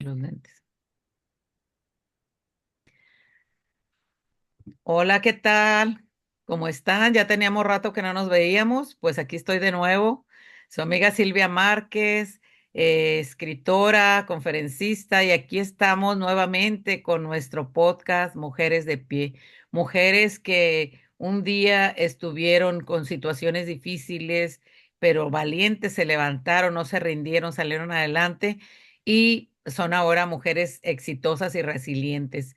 Los lentes. Hola, ¿qué tal? ¿Cómo están? Ya teníamos rato que no nos veíamos. Pues aquí estoy de nuevo. Su amiga Silvia Márquez, escritora, conferencista, y aquí estamos nuevamente con nuestro podcast Mujeres de Pie. Mujeres que un día estuvieron con situaciones difíciles, pero valientes, se levantaron, no se rindieron, salieron adelante y son ahora mujeres exitosas y resilientes.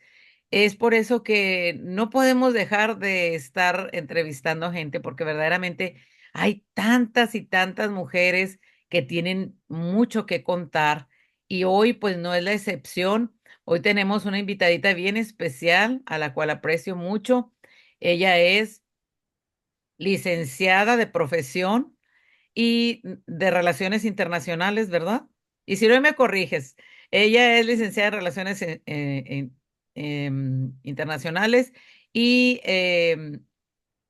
Es por eso que no podemos dejar de estar entrevistando gente, porque verdaderamente hay tantas y tantas mujeres que tienen mucho que contar y hoy pues no es la excepción. Hoy tenemos una invitadita bien especial a la cual aprecio mucho. Ella es licenciada de profesión y de Relaciones Internacionales, ¿verdad? Y si no me corriges, ella es licenciada en Relaciones Internacionales y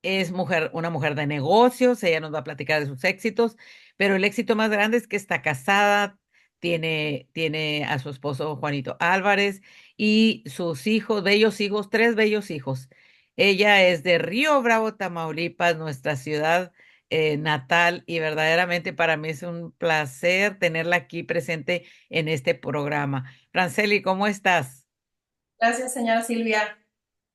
es mujer, una mujer de negocios, ella nos va a platicar de sus éxitos, pero el éxito más grande es que está casada, tiene a su esposo Juanito Álvarez y sus hijos, bellos hijos, tres bellos hijos. Ella es de Río Bravo, Tamaulipas, nuestra ciudad natal, y verdaderamente para mí es un placer tenerla aquí presente en este programa. Franceli, ¿cómo estás? Gracias, señora Silvia.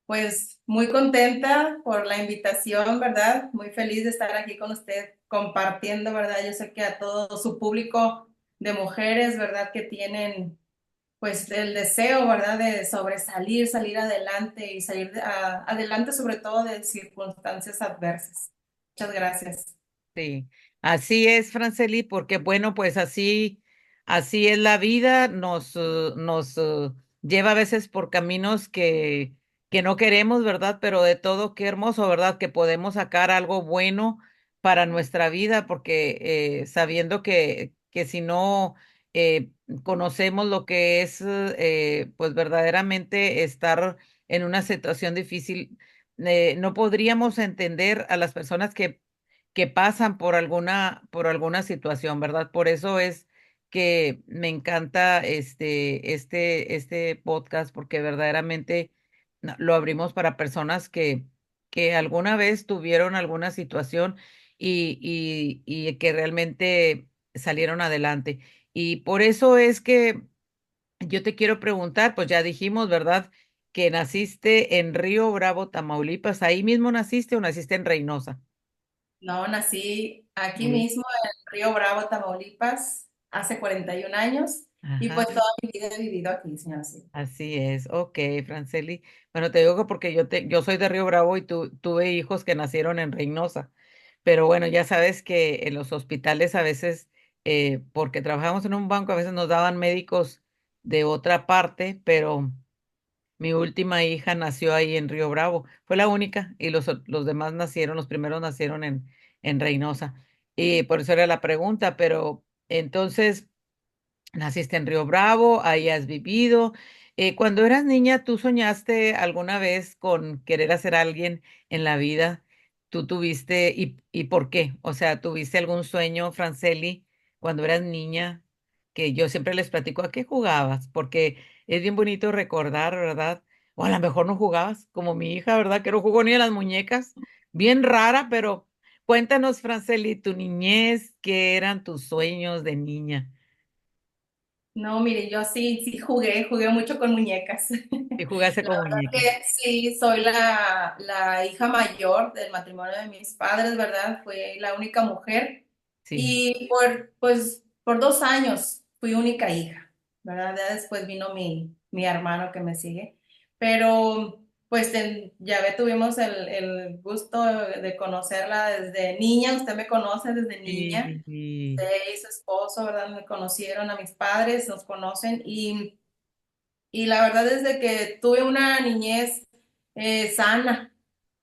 Pues muy contenta por la invitación, ¿verdad? Muy feliz de estar aquí con usted compartiendo, ¿verdad? Yo sé que a todo su público de mujeres, ¿verdad? Que tienen pues el deseo, ¿verdad? De sobresalir, salir adelante y salir adelante sobre todo de circunstancias adversas. Muchas gracias. Sí, así es, Franceli, porque bueno, pues así es la vida, nos lleva a veces por caminos que no queremos, ¿verdad? Pero de todo, qué hermoso, ¿verdad? Que podemos sacar algo bueno para nuestra vida, porque sabiendo que si no eh, conocemos lo que es, pues verdaderamente estar en una situación difícil, no podríamos entender a las personas que pasan por alguna situación, ¿verdad? Por eso es que me encanta este podcast, porque verdaderamente lo abrimos para personas que alguna vez tuvieron alguna situación y que realmente salieron adelante. Y por eso es que yo te quiero preguntar, pues ya dijimos, ¿verdad? Que naciste en Río Bravo, Tamaulipas. ¿Ahí mismo naciste o naciste en Reynosa? No, nací aquí Sí. mismo en Río Bravo, Tamaulipas, hace 41 años y Ajá. pues toda mi vida he vivido aquí, señora Silvia. Así es, ok, Franceli. Bueno, te digo que porque yo soy de Río Bravo y tuve hijos que nacieron en Reynosa, pero bueno, ya sabes que en los hospitales a veces, porque trabajamos en un banco, a veces nos daban médicos de otra parte, pero mi última hija nació ahí en Río Bravo, fue la única, y los demás nacieron, los primeros nacieron en Reynosa. Y por eso era la pregunta, pero entonces... Naciste en Río Bravo, ahí has vivido. Cuando eras niña, ¿tú soñaste alguna vez con querer hacer alguien en la vida? ¿Tú tuviste y por qué? O sea, ¿tuviste algún sueño, Franceli, cuando eras niña? Que yo siempre les platico a qué jugabas, porque es bien bonito recordar, ¿verdad? O a lo mejor no jugabas, como mi hija, ¿verdad? Que no jugó ni a las muñecas. Bien rara, pero cuéntanos, Franceli, tu niñez, ¿qué eran tus sueños de niña? No, mire, yo sí jugué mucho con muñecas. Y jugaste La con verdad muñecas. que sí, soy la hija mayor del matrimonio de mis padres, ¿verdad? Fui la única mujer Sí. y por 2 años fui única hija, ¿verdad? Ya después vino mi hermano que me sigue, pero pues ya ve, tuvimos el gusto de conocerla desde niña, usted me conoce desde Sí, niña. sí, sí. Usted y su esposo, ¿verdad? Me conocieron a mis padres, nos conocen y la verdad es de que tuve una niñez sana.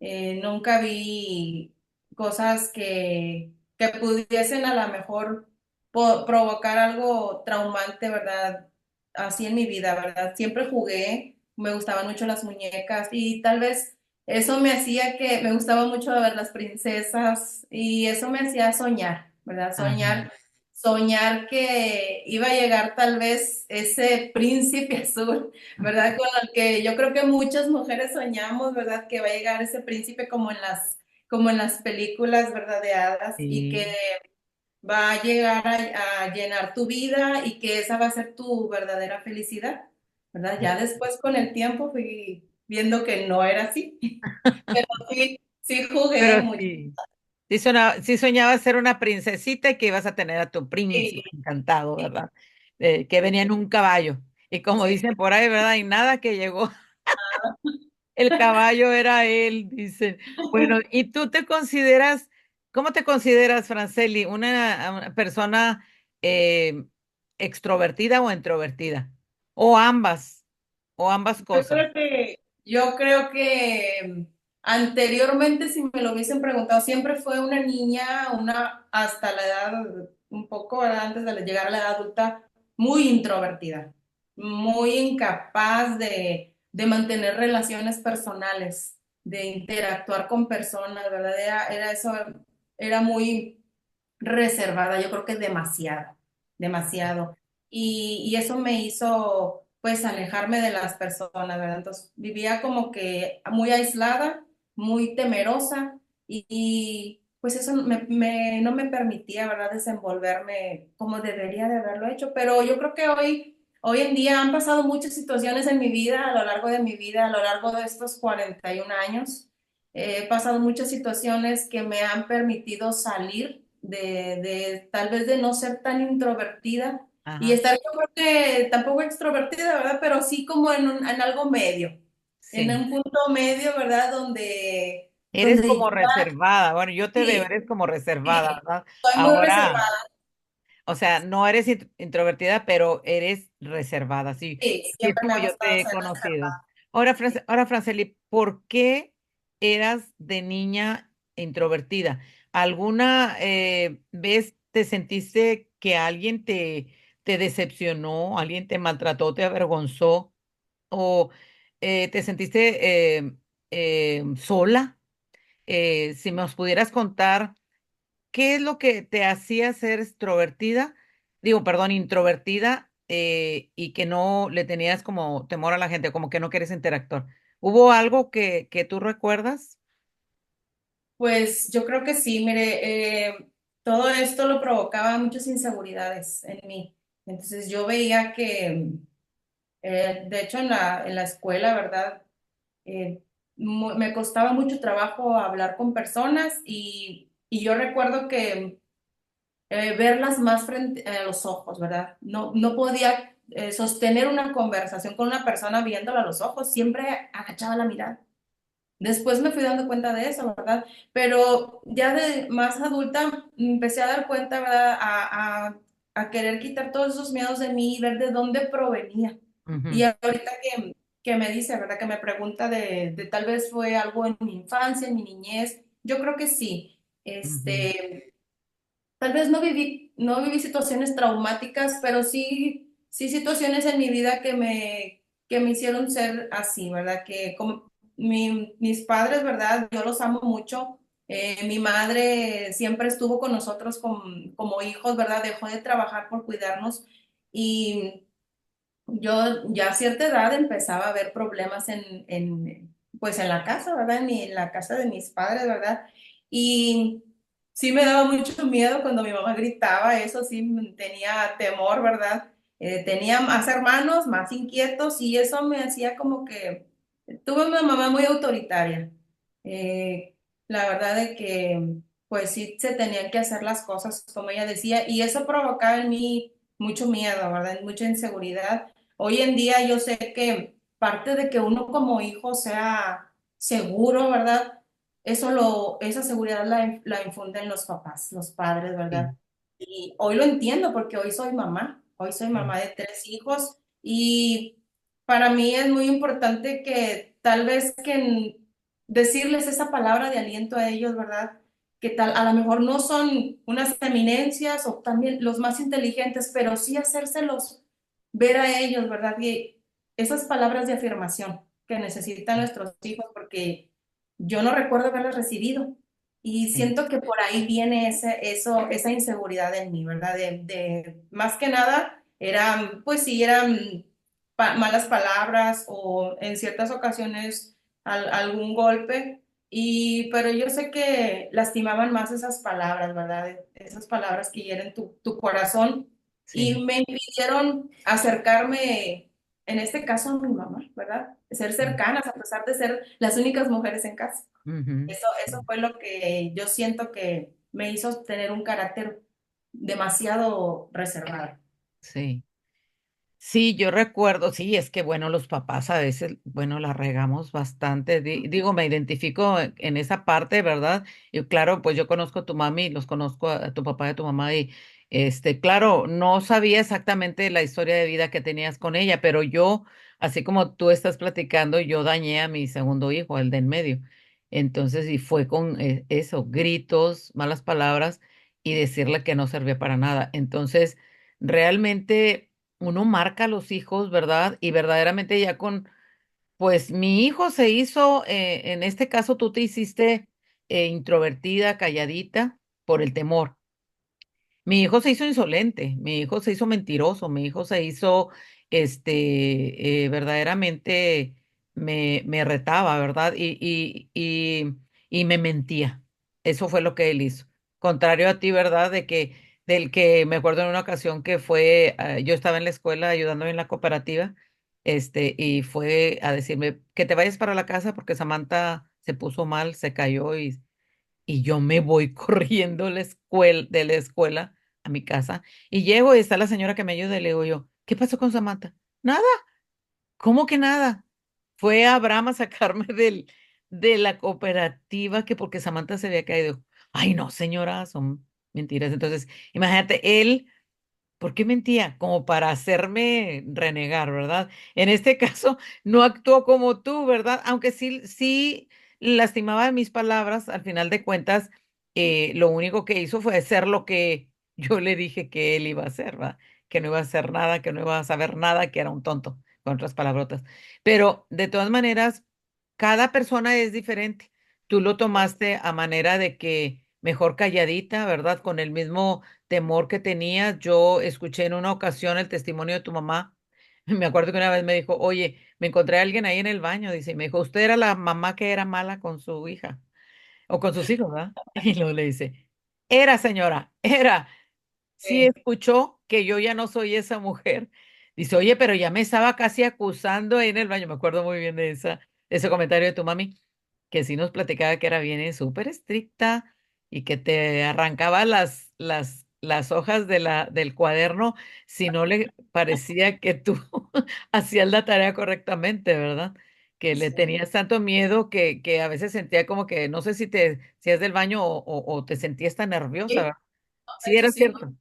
Nunca vi cosas que pudiesen a lo mejor provocar algo traumante, ¿verdad? Así en mi vida, ¿verdad? Siempre jugué, me gustaban mucho las muñecas y tal vez eso me hacía que me gustaba mucho ver las princesas y eso me hacía soñar, ¿verdad? Ajá. soñar que iba a llegar tal vez ese príncipe azul, ¿verdad? Con el que yo creo que muchas mujeres soñamos, ¿verdad? Que va a llegar ese príncipe como en las películas, ¿verdad? De hadas y que Sí. va a llegar a llenar tu vida y que esa va a ser tu verdadera felicidad, ¿verdad? Ya después con el tiempo fui viendo que no era así, pero sí, sí jugué Pero mucho. sí. Sí soñabas ser una princesita y que ibas a tener a tu Sí, príncipe encantado, sí, ¿verdad? Que venía en un caballo. Y como sí. dicen por ahí, ¿verdad? Y nada que llegó, el caballo era él, dicen. Bueno, ¿y tú te consideras, cómo te consideras, Franceli, una persona eh, extrovertida o introvertida? O ambas Yo cosas. creo que anteriormente, si me lo hubiesen preguntado, siempre fue una niña, hasta la edad, un poco, ¿verdad? Antes de llegar a la edad adulta, muy introvertida, muy incapaz de mantener relaciones personales, de interactuar con personas, ¿verdad? Era eso, era muy reservada, yo creo que demasiado, demasiado. Y eso me hizo pues alejarme de las personas, ¿verdad? Entonces vivía como que muy aislada, muy temerosa pues eso no me permitía, ¿verdad? Desenvolverme como debería de haberlo hecho. Pero yo creo que hoy en día han pasado muchas situaciones en mi vida, a lo largo de mi vida, a lo largo de estos 41 años. He pasado muchas situaciones que me han permitido salir tal vez de no ser tan introvertida y Ajá, estar yo creo que tampoco extrovertida, ¿verdad? Pero sí como en algo medio, en sí. un punto medio, ¿verdad? Eres Donde como ya reservada. Bueno, yo te veo, sí, eres como reservada, sí, ¿verdad? soy muy Ahora. reservada, O sea, no eres introvertida, pero eres reservada, sí, sí, sí es siempre me como ha yo gustado te he ser conocido. reservada. Ahora, Franceli, ¿por qué eras de niña introvertida? ¿Alguna vez te sentiste que alguien te decepcionó, alguien te maltrató, te avergonzó o te sentiste sola? Si nos pudieras contar. ¿Qué es lo que te hacía ser extrovertida? Digo, perdón, introvertida y que no le tenías como temor a la gente, como que no quieres interactuar. ¿Hubo algo que tú recuerdas? Pues yo creo que sí, mire, todo esto lo provocaba muchas inseguridades en mí. Entonces yo veía que, de hecho, en la escuela, ¿verdad? Eh, Me costaba mucho trabajo hablar con personas y yo recuerdo que verlas más frente a los ojos, ¿verdad? No podía sostener una conversación con una persona viéndola a los ojos, siempre agachaba la mirada. Después me fui dando cuenta de eso, ¿verdad? Pero ya de más adulta empecé a dar cuenta, ¿verdad? A querer quitar todos esos miedos de mí y ver de dónde provenía. Y Ujú, ahorita que me dice, ¿verdad? Que me pregunta de tal vez fue algo en mi infancia, en mi niñez. Yo creo que sí. ujú, Tal vez no viví situaciones traumáticas, pero sí situaciones en mi vida que me hicieron ser así, ¿verdad? Que como mis padres, ¿verdad? Yo los amo mucho. Mi madre siempre estuvo con nosotros como hijos, ¿verdad? Dejó de trabajar por cuidarnos y yo ya a cierta edad empezaba a ver problemas pues en la casa, ¿verdad? En la casa de mis padres, ¿verdad? Y sí me daba mucho miedo cuando mi mamá gritaba, eso sí tenía temor, ¿verdad? Tenía más hermanos, más inquietos y eso me hacía como que tuve una mamá muy autoritaria. Eh, la verdad de que pues sí se tenían que hacer las cosas como ella decía y eso provocaba en mí mucho miedo, ¿verdad? Mucha inseguridad. Hoy en día yo sé que parte de que uno como hijo sea seguro, ¿verdad? Esa seguridad la infunden los papás, los padres, sí, ¿verdad? Y hoy lo entiendo porque hoy soy sí, mamá de 3 hijos y para mí es muy importante que tal vez decirles esa palabra de aliento a ellos, ¿verdad? Que tal, a lo mejor no son unas eminencias o también los más inteligentes, pero sí hacérselos ver a ellos, ¿verdad? Y esas palabras de afirmación que necesitan nuestros hijos, porque yo no recuerdo haberlas recibido. Y sí, siento que por ahí viene esa inseguridad en mí, ¿verdad? Más que nada, pues sí, eran malas palabras o en ciertas ocasiones algún golpe, pero yo sé que lastimaban más esas palabras, ¿verdad? Esas palabras que hieren tu corazón sí. y me impidieron acercarme, en este caso a mi mamá, ¿verdad? Ser Sí. cercanas a pesar de ser las únicas mujeres en casa. Ujú, Eso fue lo que yo siento que me hizo tener un carácter demasiado reservado. sí. Sí, yo recuerdo, sí, es que bueno, los papás a veces, bueno, la regamos bastante. Digo, me identifico en esa parte, ¿verdad? Y claro, pues yo conozco a tu mami, los conozco a tu papá y a tu mamá y claro, no sabía exactamente la historia de vida que tenías con ella, pero yo, así como tú estás platicando, yo dañé a mi segundo hijo, el de en medio. Entonces, y fue con eso, gritos, malas palabras y decirle que no servía para nada. Entonces, realmente uno marca a los hijos, ¿verdad? Y verdaderamente ya pues mi hijo se hizo, en este caso tú te hiciste introvertida, calladita, por el temor. Mi hijo se hizo insolente, mi hijo se hizo mentiroso, mi hijo se hizo, verdaderamente me retaba, ¿verdad? Y me mentía. Eso fue lo que él hizo. Contrario a ti, ¿verdad? Del que me acuerdo en una ocasión que fue, yo estaba en la escuela ayudándome en la cooperativa, y fue a decirme que te vayas para la casa porque Samantha se puso mal, se cayó y yo me voy corriendo de la escuela a mi casa y llego y está la señora que me ayuda y le digo yo, ¿qué pasó con Samantha? Nada, ¿cómo que nada? Fue Abraham a sacarme de la cooperativa que porque Samantha se había caído. Ay, no, señora, son mentiras. Entonces, imagínate, él ¿por qué mentía? Como para hacerme renegar, ¿verdad? En este caso, no actuó como tú, ¿verdad? Aunque sí lastimaba mis palabras, al final de cuentas, lo único que hizo fue hacer lo que yo le dije que él iba a hacer, ¿verdad? Que no iba a hacer nada, que no iba a saber nada, que era un tonto, con otras palabrotas. Pero de todas maneras, cada persona es diferente. Tú lo tomaste a manera de que mejor calladita, ¿verdad? Con el mismo temor que tenía. Yo escuché en una ocasión el testimonio de tu mamá. Me acuerdo que una vez me dijo, oye, me encontré a alguien ahí en el baño, dice, y me dijo, usted era la mamá que era mala con su hija o con sus hijos, ¿verdad? Y luego le dice, era señora, era. Sí Sí, escuchó que yo ya no soy esa mujer. Dice, oye, pero ya me estaba casi acusando ahí en el baño. Me acuerdo muy bien de ese comentario de tu mami, que sí nos platicaba que era bien súper estricta y que te arrancaba las hojas del cuaderno si no le parecía que tú hacías la tarea correctamente, ¿verdad? Que le sí. tenías tanto miedo que a veces sentía como que no sé si es del baño o te sentías tan nerviosa, Sí, ¿verdad? de Sí, hecho era sí, cierto.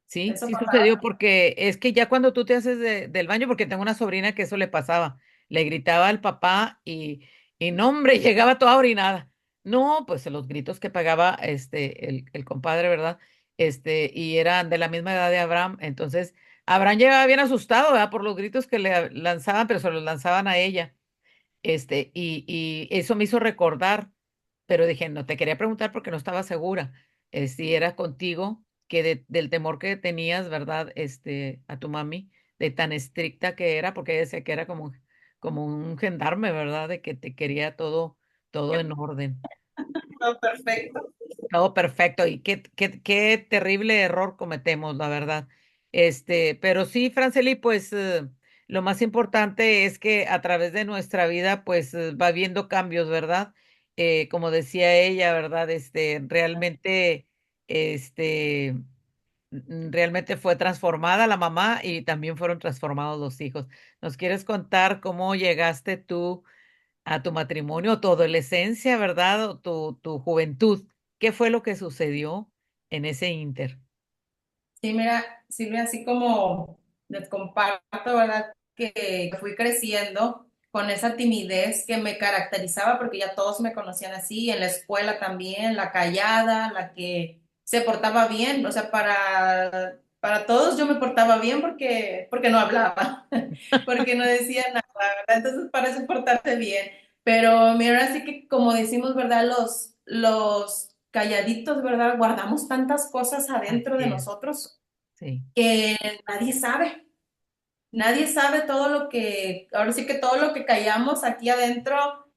Sí, eso sí pasaba. sucedió porque es que ya cuando tú te haces del baño, porque tengo una sobrina que eso le pasaba, le gritaba al papá y no, hombre, llegaba toda orinada. No, pues los gritos que pagaba el compadre, ¿verdad? Y eran de la misma edad de Abraham. Entonces, Abraham llegaba bien asustado, ¿verdad? Por los gritos que le lanzaban, pero se los lanzaban a ella. Y eso me hizo recordar, pero dije, no, te quería preguntar porque no estaba segura, si era contigo, que del temor que tenías, ¿verdad? A tu mami, de tan estricta que era, porque ella decía que era como un gendarme, ¿verdad? De que te quería todo en orden. Todo perfecto. Todo perfecto. Y qué terrible error cometemos, la verdad. Pero sí, Franceli, pues lo más importante es que a través de nuestra vida, pues va habiendo cambios, ¿verdad? Como decía ella, ¿verdad? Este, realmente fue transformada la mamá y también fueron transformados los hijos. ¿Nos quieres contar cómo llegaste tú a tu matrimonio, tu adolescencia, ¿verdad? O tu juventud. ¿Qué fue lo que sucedió en ese inter? Sí, mira, Silvia, así como les comparto, ¿verdad? Que fui creciendo con esa timidez que me caracterizaba porque ya todos me conocían así, en la escuela también, la callada, la que se portaba bien, o sea, para todos yo me portaba bien porque no hablaba, porque no decía nada, ¿verdad? Entonces parece portarse bien, pero mira, así que como decimos, ¿verdad? los calladitos, ¿verdad? Guardamos tantas cosas adentro Así de es, nosotros sí, que nadie sabe. Nadie sabe todo ahora sí que todo lo que callamos aquí adentro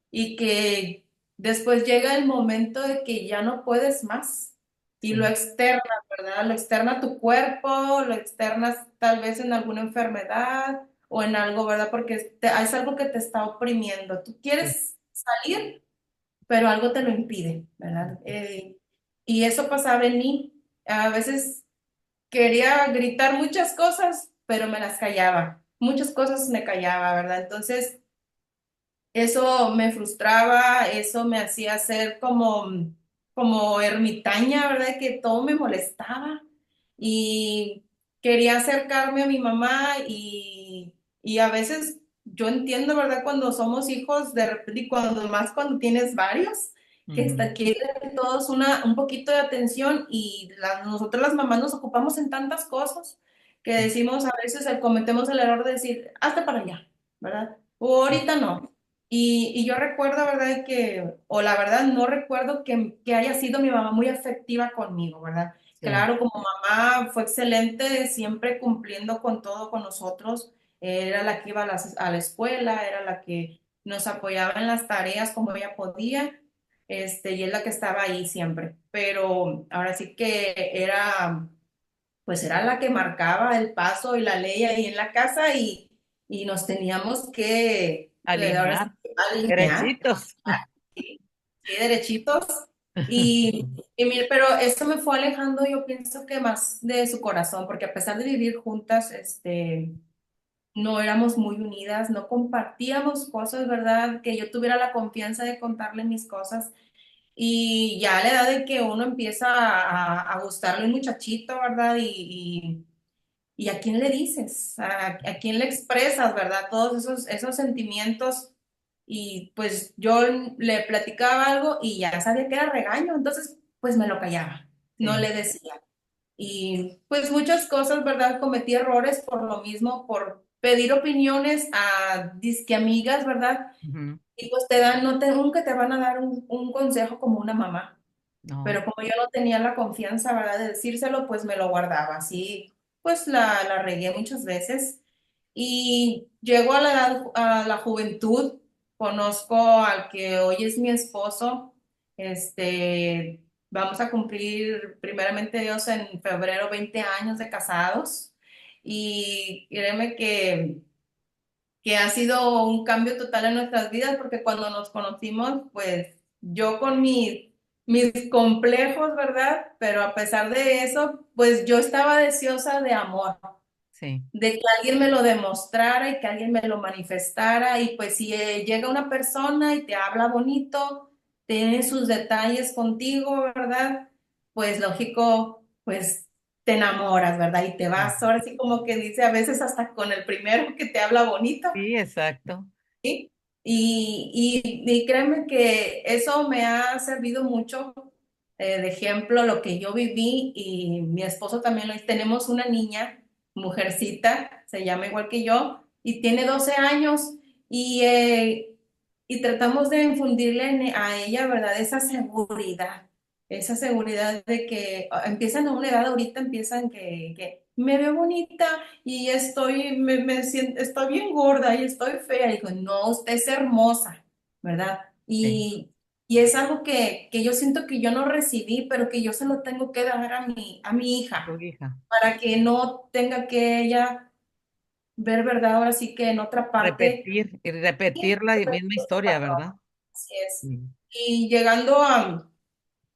y que después llega el momento de que ya no puedes más y lo sí, externas, ¿verdad? Lo externa tu cuerpo, lo externas tal vez en alguna enfermedad o en algo, ¿verdad? Porque es algo que te está oprimiendo. Tú sí, quieres salir, pero algo te lo impide, ¿verdad? Y eso pasaba en mí. A veces quería gritar muchas cosas, pero me las callaba. Muchas cosas me callaba, ¿verdad? Entonces, eso me frustraba, eso me hacía ser como ermitaña, ¿verdad? Que todo me molestaba y quería acercarme a mi mamá y a veces yo entiendo, ¿verdad? Cuando somos hijos, de repente, y cuando más cuando tienes varios, que ujú, está, quieren todos un poquito de atención y nosotros las mamás nos ocupamos en tantas cosas que sí, decimos a veces, cometemos el error de decir, hazte para allá, ¿verdad? O sí, ahorita no. Y yo recuerdo, ¿verdad? O la verdad no recuerdo que haya sido mi mamá muy afectiva conmigo, ¿verdad? sí, Claro, como mamá fue excelente, siempre cumpliendo con todo con nosotros. Era la que iba a la escuela, era la que nos apoyaba en las tareas como ella podía, y es la que estaba ahí siempre. Pero ahora sí que pues era la que marcaba el paso y la ley ahí en la casa y nos teníamos que, ahora sí, alinear, alinear, derechitos. sí, sí, derechitos. Pero esto me fue alejando, yo pienso que más de su corazón, porque a pesar de vivir juntas, no éramos muy unidas, no compartíamos cosas, ¿verdad? Que yo tuviera la confianza de contarle mis cosas. Y ya a la edad de que uno empieza a gustarle un muchachito, ¿verdad? ¿Y a quién le dices? ¿A quién le expresas, verdad? Todos esos sentimientos. Y pues yo le platicaba algo y ya sabía que era regaño, entonces pues me lo callaba, no Sí, le decía. Y pues muchas cosas, ¿verdad? Cometí errores por lo mismo, por pedir opiniones a disque amigas, ¿verdad? ujú, Y pues te dan, no te, nunca te van a dar un consejo como una mamá. no, Pero como yo no tenía la confianza, ¿verdad? De decírselo, pues me lo guardaba. Así, pues la regué muchas veces. Y llego a a la juventud, conozco al que hoy es mi esposo. Vamos a cumplir, primeramente Dios, en febrero 20 años de casados. Y créeme que ha sido un cambio total en nuestras vidas, porque cuando nos conocimos, pues yo con mis complejos, ¿verdad? Pero a pesar de eso, pues yo estaba deseosa de amor, sí, de que alguien me lo demostrara y que alguien me lo manifestara. Y pues si llega una persona y te habla bonito, tiene sus detalles contigo, ¿verdad? Pues lógico, pues te enamoras, ¿verdad? Y te sí, vas, ahora sí como que dice a veces hasta con el primero que te habla bonito. sí, exacto, ¿Sí? Y créeme que eso me ha servido mucho de ejemplo lo que yo viví y mi esposo también lo hizo. Tenemos una niña, mujercita, se llama igual que yo y tiene 12 años y tratamos de infundirle a ella, ¿verdad? Esa seguridad de que empiezan a una edad ahorita, empiezan que me veo bonita y me siento, estoy bien gorda y estoy fea. Y digo, no, usted es hermosa, ¿verdad? sí, Y es algo que yo siento que yo no recibí, pero que yo se lo tengo que dar a mi tu hija, hija. para que no tenga que ella ver, ¿verdad? Ahora sí que en otra parte, Repetir y repetir la misma historia, ¿verdad? así es. Sí, Y llegando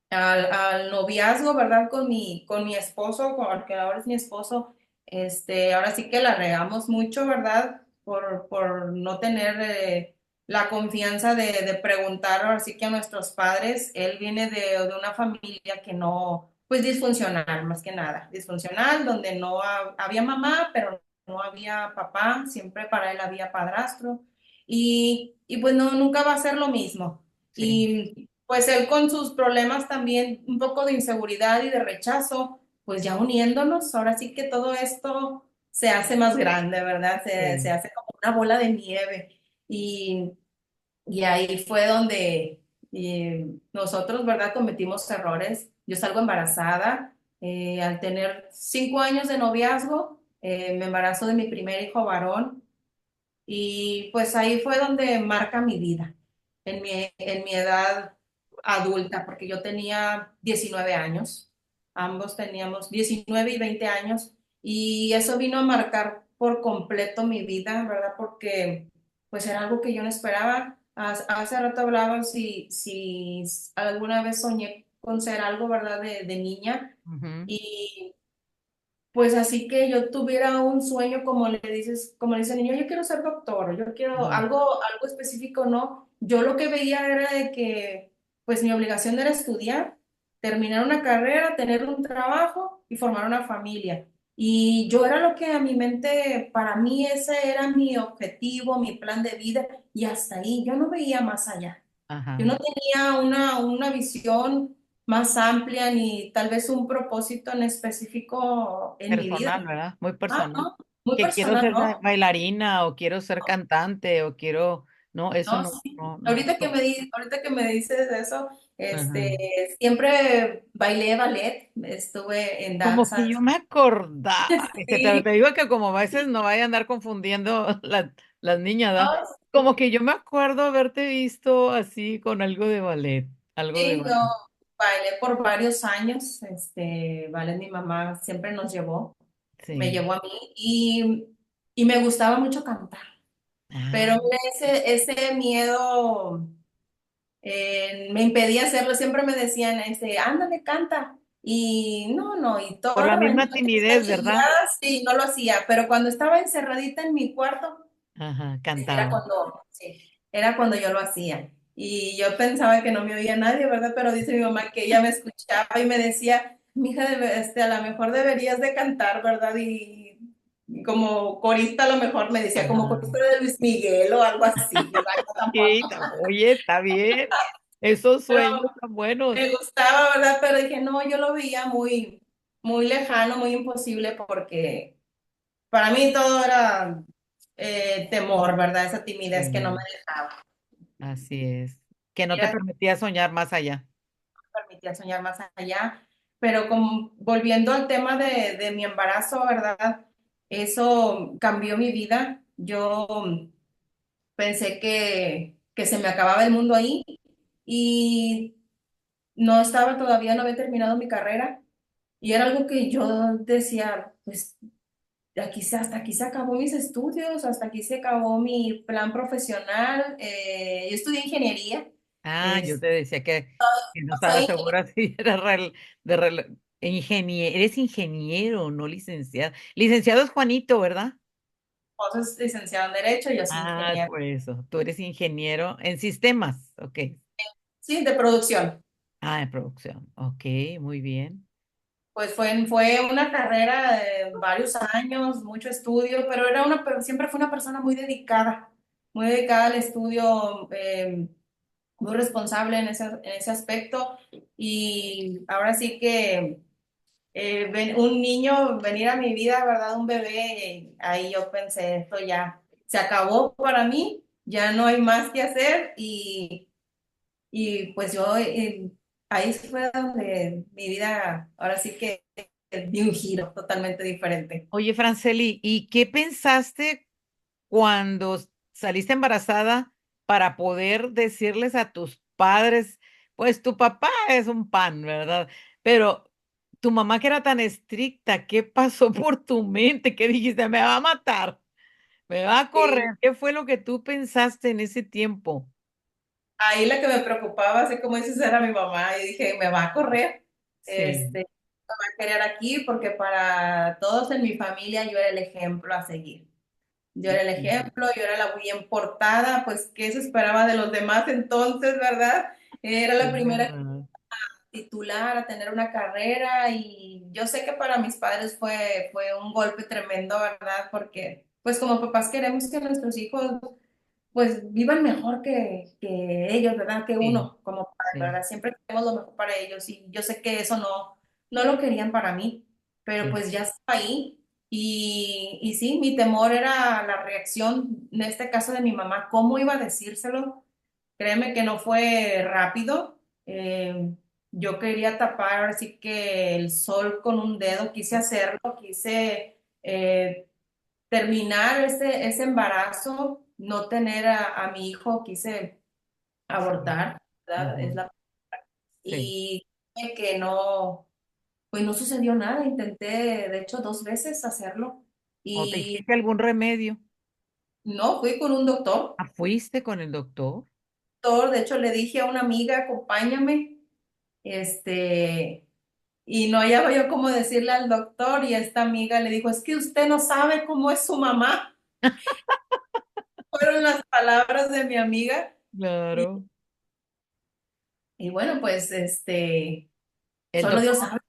al noviazgo, ¿verdad? Con mi esposo, con el que ahora es mi esposo, ahora sí que la regamos mucho, ¿verdad? Por no tener la confianza de preguntar, ahora sí que a nuestros padres. Él viene de una familia que no, pues disfuncional, más que nada, disfuncional, donde no había mamá, pero no había papá, siempre para él había padrastro, y pues no, nunca va a ser lo mismo. sí, Y pues él con sus problemas también, un poco de inseguridad y de rechazo, pues ya uniéndonos, ahora sí que todo esto se hace más grande, ¿verdad? Se sí, hace como una bola de nieve. Y, y ahí fue donde Y nosotros, ¿verdad? Cometimos errores. Yo salgo embarazada, al tener 5 años de noviazgo, me embarazo de mi primer hijo varón y pues ahí fue donde marca mi vida, en mi edad adulta, porque yo tenía 19 años, ambos teníamos 19 y 20 años, y eso vino a marcar por completo mi vida, ¿verdad? Porque pues era algo que yo no esperaba. Hace rato hablaba si alguna vez soñé con ser algo, ¿verdad? De niña. Ujú, Y pues así que yo tuviera un sueño, como le dices, como le dice el niño, yo quiero ser doctor, yo quiero ujú. algo específico, ¿no? Yo lo que veía era de que, pues mi obligación era estudiar, terminar una carrera, tener un trabajo y formar una familia. Y yo era lo que a mi mente, para mí ese era mi objetivo, mi plan de vida, y hasta ahí, yo no veía más allá. Yo Ajá. no tenía una visión más amplia ni tal vez un propósito en específico en mi vida. Personal, ¿verdad? Muy Ah, personal. no, muy Que quiero personal, ser ¿no? bailarina o quiero ser cantante o quiero, no, eso No, no, sí. no, no. Ahorita que me dices eso, Ajá. siempre bailé ballet, estuve en Como que yo danzas. me acordaba, es que te Sí, digo que como a veces no vaya a andar confundiendo las niñas, ¿verdad? no, Como que yo me acuerdo haberte visto así con algo de ballet, algo de sí, yo ballet. bailé por varios años, ballet mi mamá siempre nos llevó, me Sí. llevó a mí y me gustaba mucho cantar. Pero Ah, mira, ese miedo me impedía hacerlo. Siempre me decían, ándale, canta. Y no, no, y por todas la las misma mañanas timidez, ¿verdad? chilladas, sí, no lo hacía. Pero cuando estaba encerradita en mi cuarto, Ajá, era cantaba. cuando, sí, era cuando yo lo hacía. Y yo pensaba que no me oía nadie, ¿verdad? Pero dice mi mamá que ella me escuchaba y me decía, mija, a lo mejor deberías de cantar, ¿verdad? Y como corista a lo mejor me decía, como Ajá. corista de Luis Miguel o algo así. Yo, "Ay, no, Sí, tampoco". oye, está bien. Esos Pero sueños están buenos. me gustaba, ¿verdad? Pero dije, no, yo lo veía muy, muy lejano, muy imposible porque para mí todo era temor, ¿verdad? Esa timidez que no me Sí, dejaba. así es. Que no te Mira, permitía soñar más allá. permitía soñar más allá. Pero volviendo al tema de mi embarazo, ¿verdad? Eso cambió mi vida. Yo pensé que se me acababa el mundo ahí y no estaba todavía, no había terminado mi carrera. Y era algo que yo decía, pues hasta aquí se acabó mis estudios, hasta aquí se acabó mi plan profesional. Yo estudié ingeniería. Ah, yo Es, te decía que no estaba soy segura si era ingeniero. Eres ingeniero, no licenciado. Licenciado es Juanito, ¿verdad? esposo licenciado en Derecho, yo soy Ah, ingeniero. por eso. Tú eres ingeniero en sistemas. Ok. Sí, de producción. Ah, en producción. Ok, muy bien. Pues fue una carrera de varios años, mucho estudio, pero siempre fue una persona muy dedicada al estudio, muy responsable en ese aspecto. Y ahora sí que un niño venir a mi vida, ¿verdad? Un bebé, ahí yo pensé, esto ya se acabó para mí, ya no hay más que hacer y pues yo ahí fue donde mi vida ahora sí que dio un giro totalmente diferente. Oye, Franceli, ¿y qué pensaste cuando saliste embarazada para poder decirles a tus padres, pues tu papá es un pan, ¿verdad? Pero tu mamá que era tan estricta, ¿qué pasó por tu mente? ¿Qué dijiste? Me va a matar, me va a Sí, correr. ¿Qué fue lo que tú pensaste en ese tiempo? ahí la que me preocupaba, así como dices, era mi mamá. Y dije, me va a correr, Sí, me va a querer aquí porque para todos en mi familia yo era el ejemplo a seguir. Yo era el sí, ejemplo, yo era la bien portada, pues qué se esperaba de los demás entonces, ¿verdad? Era la es primera verdad. titular a tener una carrera y yo sé que para mis padres fue un golpe tremendo, ¿verdad? Porque pues como papás queremos que nuestros hijos pues vivan mejor que ellos, ¿verdad? Que Sí, uno como padre, sí, ¿verdad? Siempre queremos lo mejor para ellos y yo sé que eso no lo querían para mí, pero sí. pues ya está ahí y sí, mi temor era la reacción, en este caso de mi mamá, cómo iba a decírselo. Créeme que no fue rápido. Yo quería tapar ahora sí que el sol con un dedo, quise hacerlo, quise terminar ese embarazo, no tener a mi hijo, quise Sí. abortar, ¿verdad? Ujú. Sí. Y que no, pues no sucedió nada. Intenté, de hecho, 2 veces hacerlo ¿O te y hiciste algún remedio? no, fui con un doctor. Ah, ¿fuiste con el doctor? De hecho, le dije a una amiga, acompáñame, este, y no hallaba yo cómo decirle al doctor y esta amiga le dijo, es que usted no sabe cómo es su mamá. Fueron las palabras de mi amiga. Y, Claro. y bueno, pues El solo doctor, Dios sabe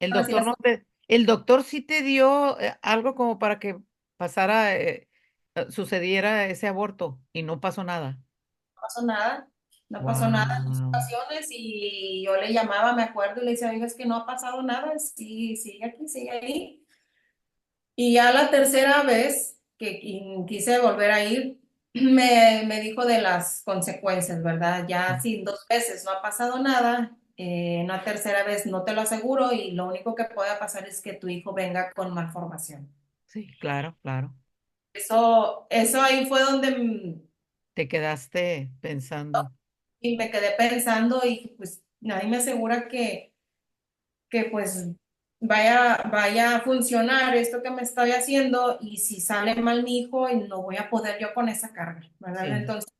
el ahora sí doctor las no cosas. te, el doctor sí te dio algo como para que pasara, sucediera ese aborto y no pasó nada. No pasó nada, no pasó nada en dos Wow. ocasiones y yo le llamaba, me acuerdo, y le decía, oiga, es que no ha pasado nada, sí, sigue aquí, sigue ahí. Y ya la tercera vez que quise volver a ir, me dijo de las consecuencias, ¿verdad? Ya si 2 veces no ha pasado nada, una tercera vez no te lo aseguro y lo único que pueda pasar es que tu hijo venga con malformación. Sí, claro, claro. Eso ahí fue donde Te quedaste pensando. y me quedé pensando y pues nadie me asegura que pues vaya a funcionar esto que me estoy haciendo y si sale mal mi hijo no voy a poder yo con esa carga, ¿verdad? Sí, Entonces,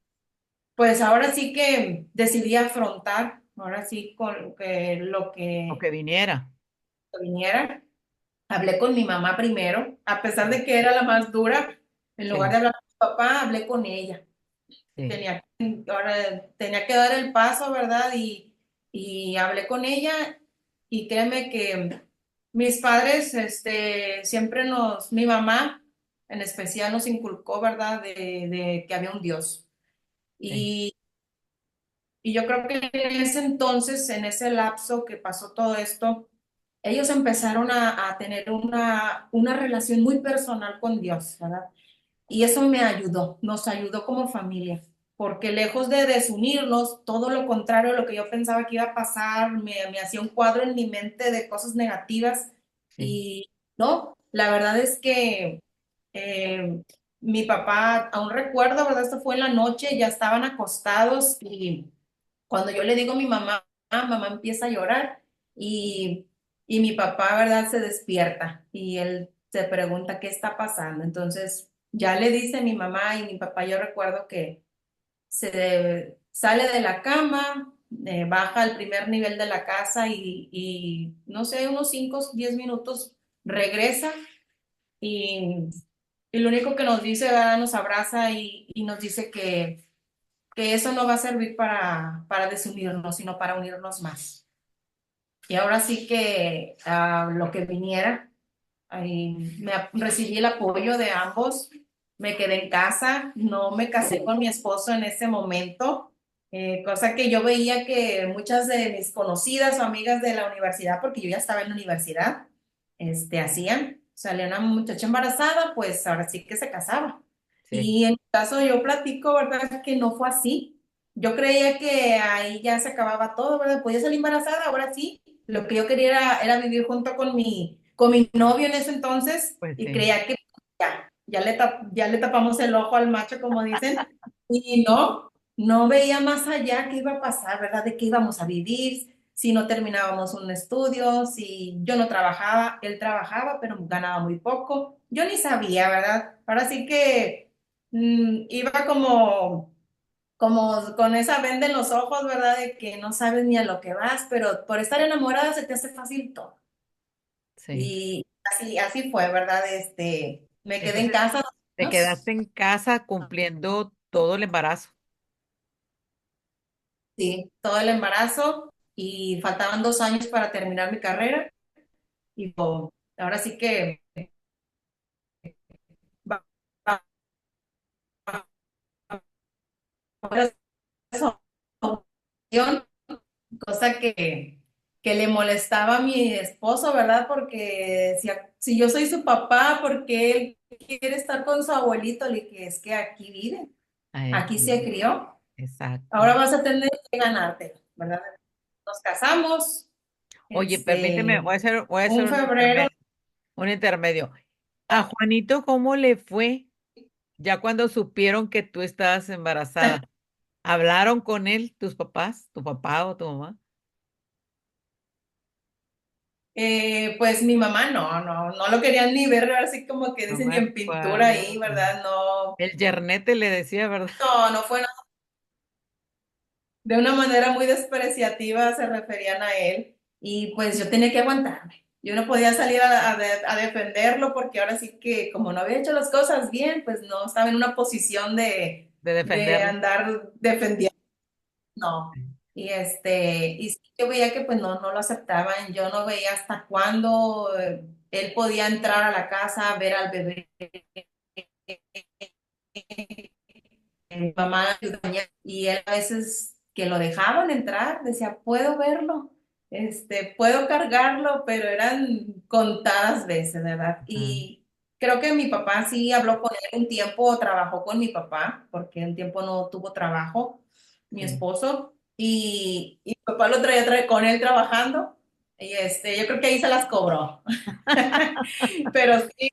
pues ahora sí que decidí afrontar, ahora sí con lo o que que viniera. viniera. Hablé con mi mamá primero, a pesar de que era la más dura, en lugar Sí, de hablar con mi papá, hablé con ella. sí, Ahora tenía que dar el paso, ¿verdad? Y hablé con ella y créeme que mis padres, siempre mi mamá en especial nos inculcó, ¿verdad? De que había un Dios. sí, Y, y yo creo que en ese entonces, en ese lapso que pasó todo esto, ellos empezaron a tener una relación muy personal con Dios, ¿verdad? Y eso me ayudó, nos ayudó como familia, porque lejos de desunirnos, todo lo contrario a lo que yo pensaba que iba a pasar, me hacía un cuadro en mi mente de cosas negativas sí, y no, la verdad es que eh, mi papá, aún recuerdo, ¿verdad? Esto fue en la noche, ya estaban acostados y cuando yo le digo a mi mamá, mamá empieza a llorar y, y mi papá, ¿verdad? Se despierta y él se pregunta qué está pasando. Entonces, ya le dice mi mamá y mi papá, yo recuerdo que se sale de la cama, baja al primer nivel de la casa y no sé, unos 5 o 10 minutos regresa y, y lo único que nos dice, ¿verdad? Nos abraza y nos dice que eso no va a servir para desunirnos, sino para unirnos más. Y ahora sí que lo que viniera, recibí el apoyo de ambos, me quedé en casa, no me casé con mi esposo en ese momento, cosa que yo veía que muchas de mis conocidas o amigas de la universidad, porque yo ya estaba en la universidad, hacían, salía una muchacha embarazada, pues ahora sí que se casaba. sí. Y en mi caso yo platico, ¿verdad? Que no fue así. Yo creía que ahí ya se acababa todo, ¿verdad? Podía salir embarazada, ahora sí. Lo que yo quería era vivir junto con mi novio en ese entonces Pues y sí, creía que ya le tapamos el ojo al macho, como dicen. Y no, no veía más allá qué iba a pasar, ¿verdad? De qué íbamos a vivir, si no terminábamos un estudio, si yo no trabajaba, él trabajaba, pero ganaba muy poco. Yo ni sabía, ¿verdad? Ahora sí que iba como con esa venda en los ojos, ¿verdad? De que no sabes ni a lo que vas, pero por estar enamorada se te hace fácil todo. sí. Y así fue, ¿verdad? Me quedé en Entonces, casa te 2 años, quedaste en casa cumpliendo todo el embarazo. sí, todo el embarazo y faltaban 2 años para terminar mi carrera y ahora sí que va- va- va- esa opción, cosa que le molestaba a mi esposo, ¿verdad? Porque decía, si yo soy su papá, ¿por qué él quiere estar con su abuelito? Le dije, es que aquí vive, aquí se crió. Ahora exacto. vas a tener que ganarte, ¿verdad? Nos casamos, Oye, permíteme, este, voy a hacer un febrero. un intermedio. A Juanito, ¿cómo le fue ya cuando supieron que tú estabas embarazada? ¿Hablaron con él, tus papás, tu papá o tu mamá? Pues mi mamá no lo querían ni ver, así como que No dicen me ni en pintura acuerdo. ahí, ¿verdad? No, El Yernete le decía, ¿verdad? no fue nada. De una manera muy despreciativa se referían a él y pues yo tenía que aguantarme. Yo no podía salir a defenderlo porque ahora sí que como no había hecho las cosas bien, pues no estaba en una posición De de defenderlo. andar defendiendo. No. Y sí, yo veía que pues no lo aceptaban. Yo no veía hasta cuándo él podía entrar a la casa, ver al bebé. Mi mamá ayudaba y él a veces que lo dejaban entrar, decía, puedo verlo, puedo cargarlo, pero eran contadas veces, ¿verdad? Ah, Y creo que mi papá sí habló con él un tiempo, trabajó con mi papá, porque un tiempo no tuvo trabajo, mi sí, esposo, y mi papá lo traía con él trabajando, y yo creo que ahí se las cobró. Pero sí,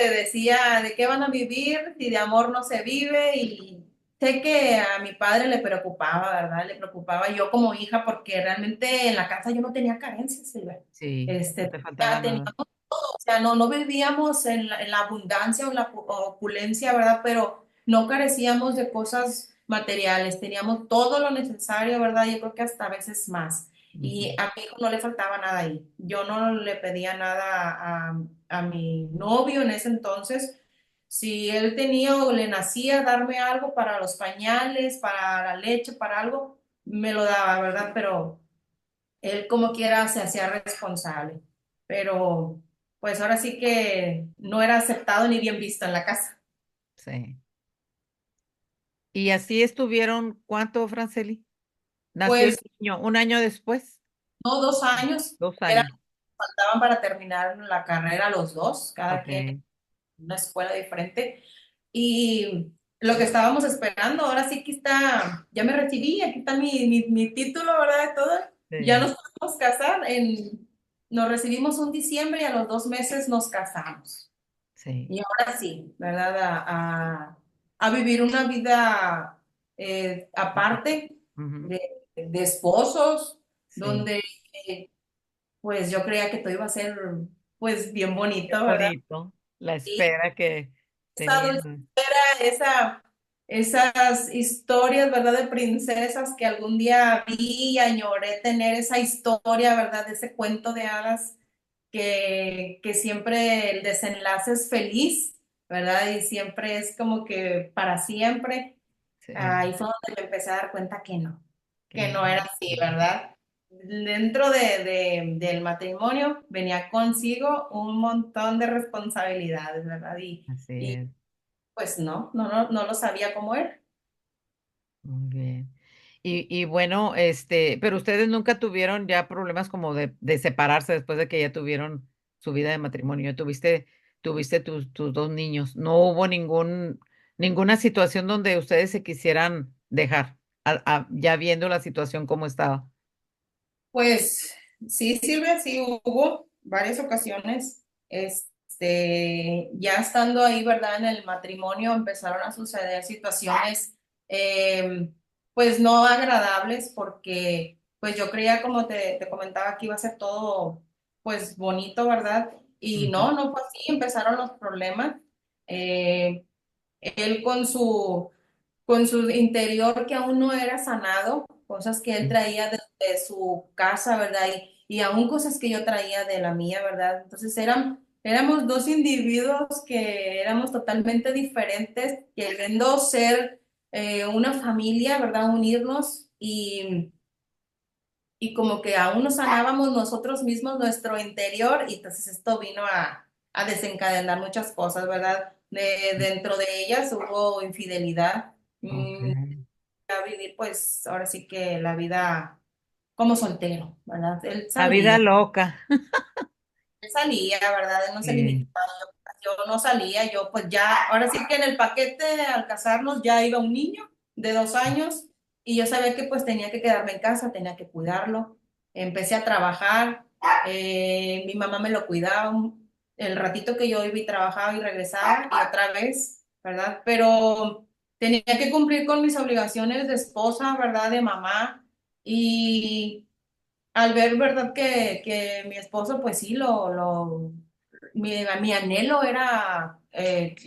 decía de qué van a vivir si de amor no se vive y sé que a mi padre le preocupaba, ¿verdad? Le preocupaba yo como hija porque realmente en la casa yo no tenía carencias, Silvia. sí, no te faltaba Ya nada. teníamos, o sea, no vivíamos en la abundancia o en la opulencia, ¿verdad? Pero no carecíamos de cosas materiales, teníamos todo lo necesario, ¿verdad? Yo creo que hasta a veces más. Ujú, Y a mi hijo no le faltaba nada ahí. Yo no le pedía nada a mi novio en ese entonces. Si él tenía o le nacía darme algo para los pañales, para la leche, para algo, me lo daba, ¿verdad? Pero él como quiera se hacía responsable. Pero pues ahora sí que no era aceptado ni bien visto en la casa. sí. Y así estuvieron, ¿cuánto, Franceli? Nació el Pues niño un año después, no 2 años, dos eran, años. faltaban para terminar la carrera los dos, cada Ok, quien en una escuela diferente. Y lo que estábamos esperando, ahora sí que está, ya me recibí, aquí está mi título, ¿verdad? De todo. Ya sí, nos podemos casar, nos recibimos un diciembre y a los 2 meses nos casamos. sí. Y ahora sí, ¿verdad? A vivir una vida aparte Ujú, de esposos, sí. donde pues yo creía que todo iba a ser pues bien Qué bonito, ¿verdad? bonito. La Y espera que esa tenían. dulzura, esas historias, ¿verdad? De princesas que algún día vi y añoré tener esa historia, ¿verdad? De ese cuento de hadas que siempre el desenlace es feliz, ¿verdad? Y siempre es como que para siempre. Sí, Ahí fue donde me empecé a dar cuenta que que no. no era así, ¿verdad? Dentro del matrimonio venía consigo un montón de responsabilidades, ¿verdad? Así Y es. pues no lo sabía cómo era. Muy bien. Y bueno, pero ustedes nunca tuvieron ya problemas como de separarse después de que ya tuvieron su vida de matrimonio. Tuviste tus dos niños. No hubo ninguna situación donde ustedes se quisieran dejar, ya viendo la situación como estaba. Pues sí, Silvia, sí hubo varias ocasiones. Ya estando ahí, ¿verdad? En el matrimonio empezaron a suceder situaciones, eh, pues no agradables, porque pues yo creía, como te comentaba, que iba a ser todo, pues bonito, ¿verdad? Y Ujú, no fue así, empezaron los problemas. Eh, Él con su interior que aún no era sanado, cosas que él sí, traía de su casa, ¿verdad? Y aún cosas que yo traía de la mía, ¿verdad? Entonces éramos dos individuos que éramos totalmente diferentes, queriendo ser una familia, ¿verdad? Unirnos y como que aún no sanábamos nosotros mismos nuestro interior y entonces esto vino a desencadenar muchas cosas, ¿verdad? Dentro de ellas hubo infidelidad, ok. a vivir pues ahora sí que la vida como soltero, ¿verdad? La vida loca. Él salía, ¿verdad? Él no se Sí, limitaba, yo no salía, yo pues ya, ahora sí que en el paquete al casarnos ya iba un niño, de 2 años y yo sabía que pues tenía que quedarme en casa, tenía que cuidarlo. Empecé a trabajar, mi mamá me lo cuidaba el ratito que yo iba y trabajaba y regresaba y otra vez, ¿verdad? Pero tenía que cumplir con mis obligaciones de esposa, ¿verdad? De mamá y al ver, ¿verdad? Que mi esposo, pues sí, mi anhelo era,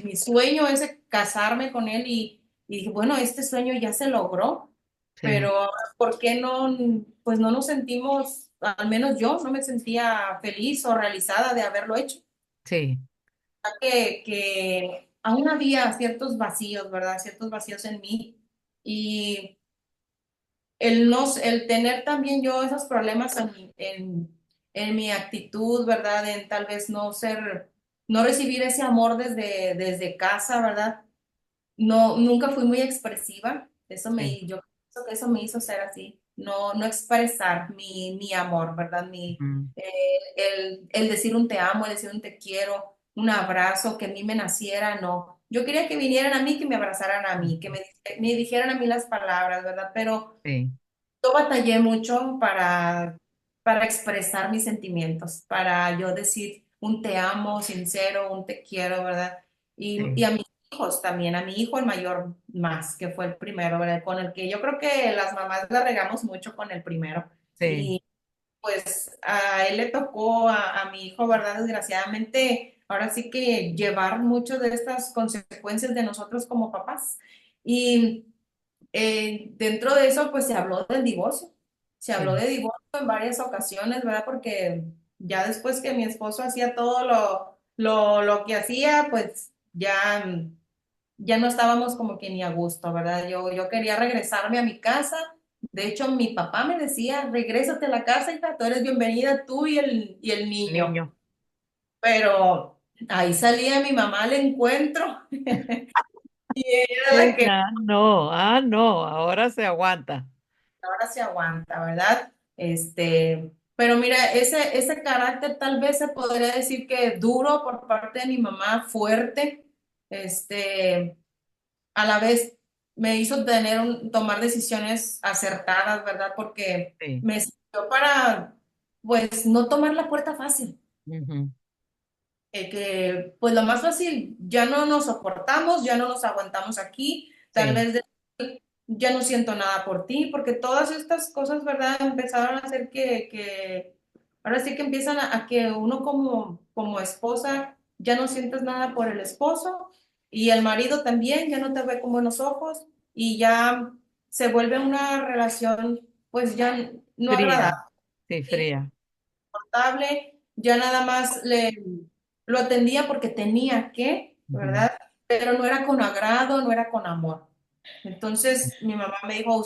mi sueño es casarme con él y dije, bueno, este sueño ya se logró, Sí, pero ¿por qué no, pues no nos sentimos, al menos yo no me sentía feliz o realizada de haberlo hecho? sí, Que aún había ciertos vacíos, ¿verdad? Ciertos vacíos en mí y el tener también yo esos problemas en mi actitud, ¿verdad? En tal vez no recibir ese amor desde casa, ¿verdad? No, nunca fui muy expresiva. sí. Yo pienso que eso me hizo ser así. No expresar mi amor, ¿verdad? Ujú. El decir un te amo, el decir un te quiero, un abrazo, que a mí me naciera, no. Yo quería que vinieran a mí, que me abrazaran a mí, que me dijeran a mí las palabras, ¿verdad? Pero Sí, yo batallé mucho para expresar mis sentimientos, para yo decir un te amo sincero, un te quiero, ¿verdad? Y sí, a mis hijos también, a mi hijo el mayor más, que fue el primero, ¿verdad? Con el que yo creo que las mamás la regamos mucho con el primero. sí, Y pues a él le tocó, a mi hijo, ¿verdad? Desgraciadamente, ahora sí que llevar muchas de estas consecuencias de nosotros como papás. Y dentro de eso, pues se habló del divorcio. Se habló sí. de divorcio en varias ocasiones, ¿verdad? Porque ya después que mi esposo hacía todo lo que hacía, pues ya no estábamos como que ni a gusto, ¿verdad? Yo quería regresarme a mi casa. De hecho, mi papá me decía, regrésate a la casa, hija, tú eres bienvenida, tú y el niño. Niño. Pero ahí salía mi mamá al encuentro y era la que Venga, no, no, ahora se aguanta. ahora se aguanta, ¿verdad? Pero mira, ese carácter tal vez se podría decir que duro por parte de mi mamá, fuerte, este, a la vez me hizo tomar decisiones acertadas, ¿verdad? Porque Sí. me sirvió para, pues, no tomar la puerta fácil. Ujú. Que, pues, lo más fácil, ya no nos soportamos, ya no nos aguantamos aquí, tal Sí, vez ya no siento nada por ti, porque todas estas cosas, ¿verdad? Empezaron a hacer ahora sí que empiezan a que uno como esposa ya no sientes nada por el esposo y el marido también ya no te ve con buenos ojos y ya se vuelve una relación pues ya no fría, agradable, sí, fría. ya nada más lo atendía porque tenía que, Ujú. ¿verdad? Pero no era con agrado, no era con amor. Entonces mi mamá me dijo,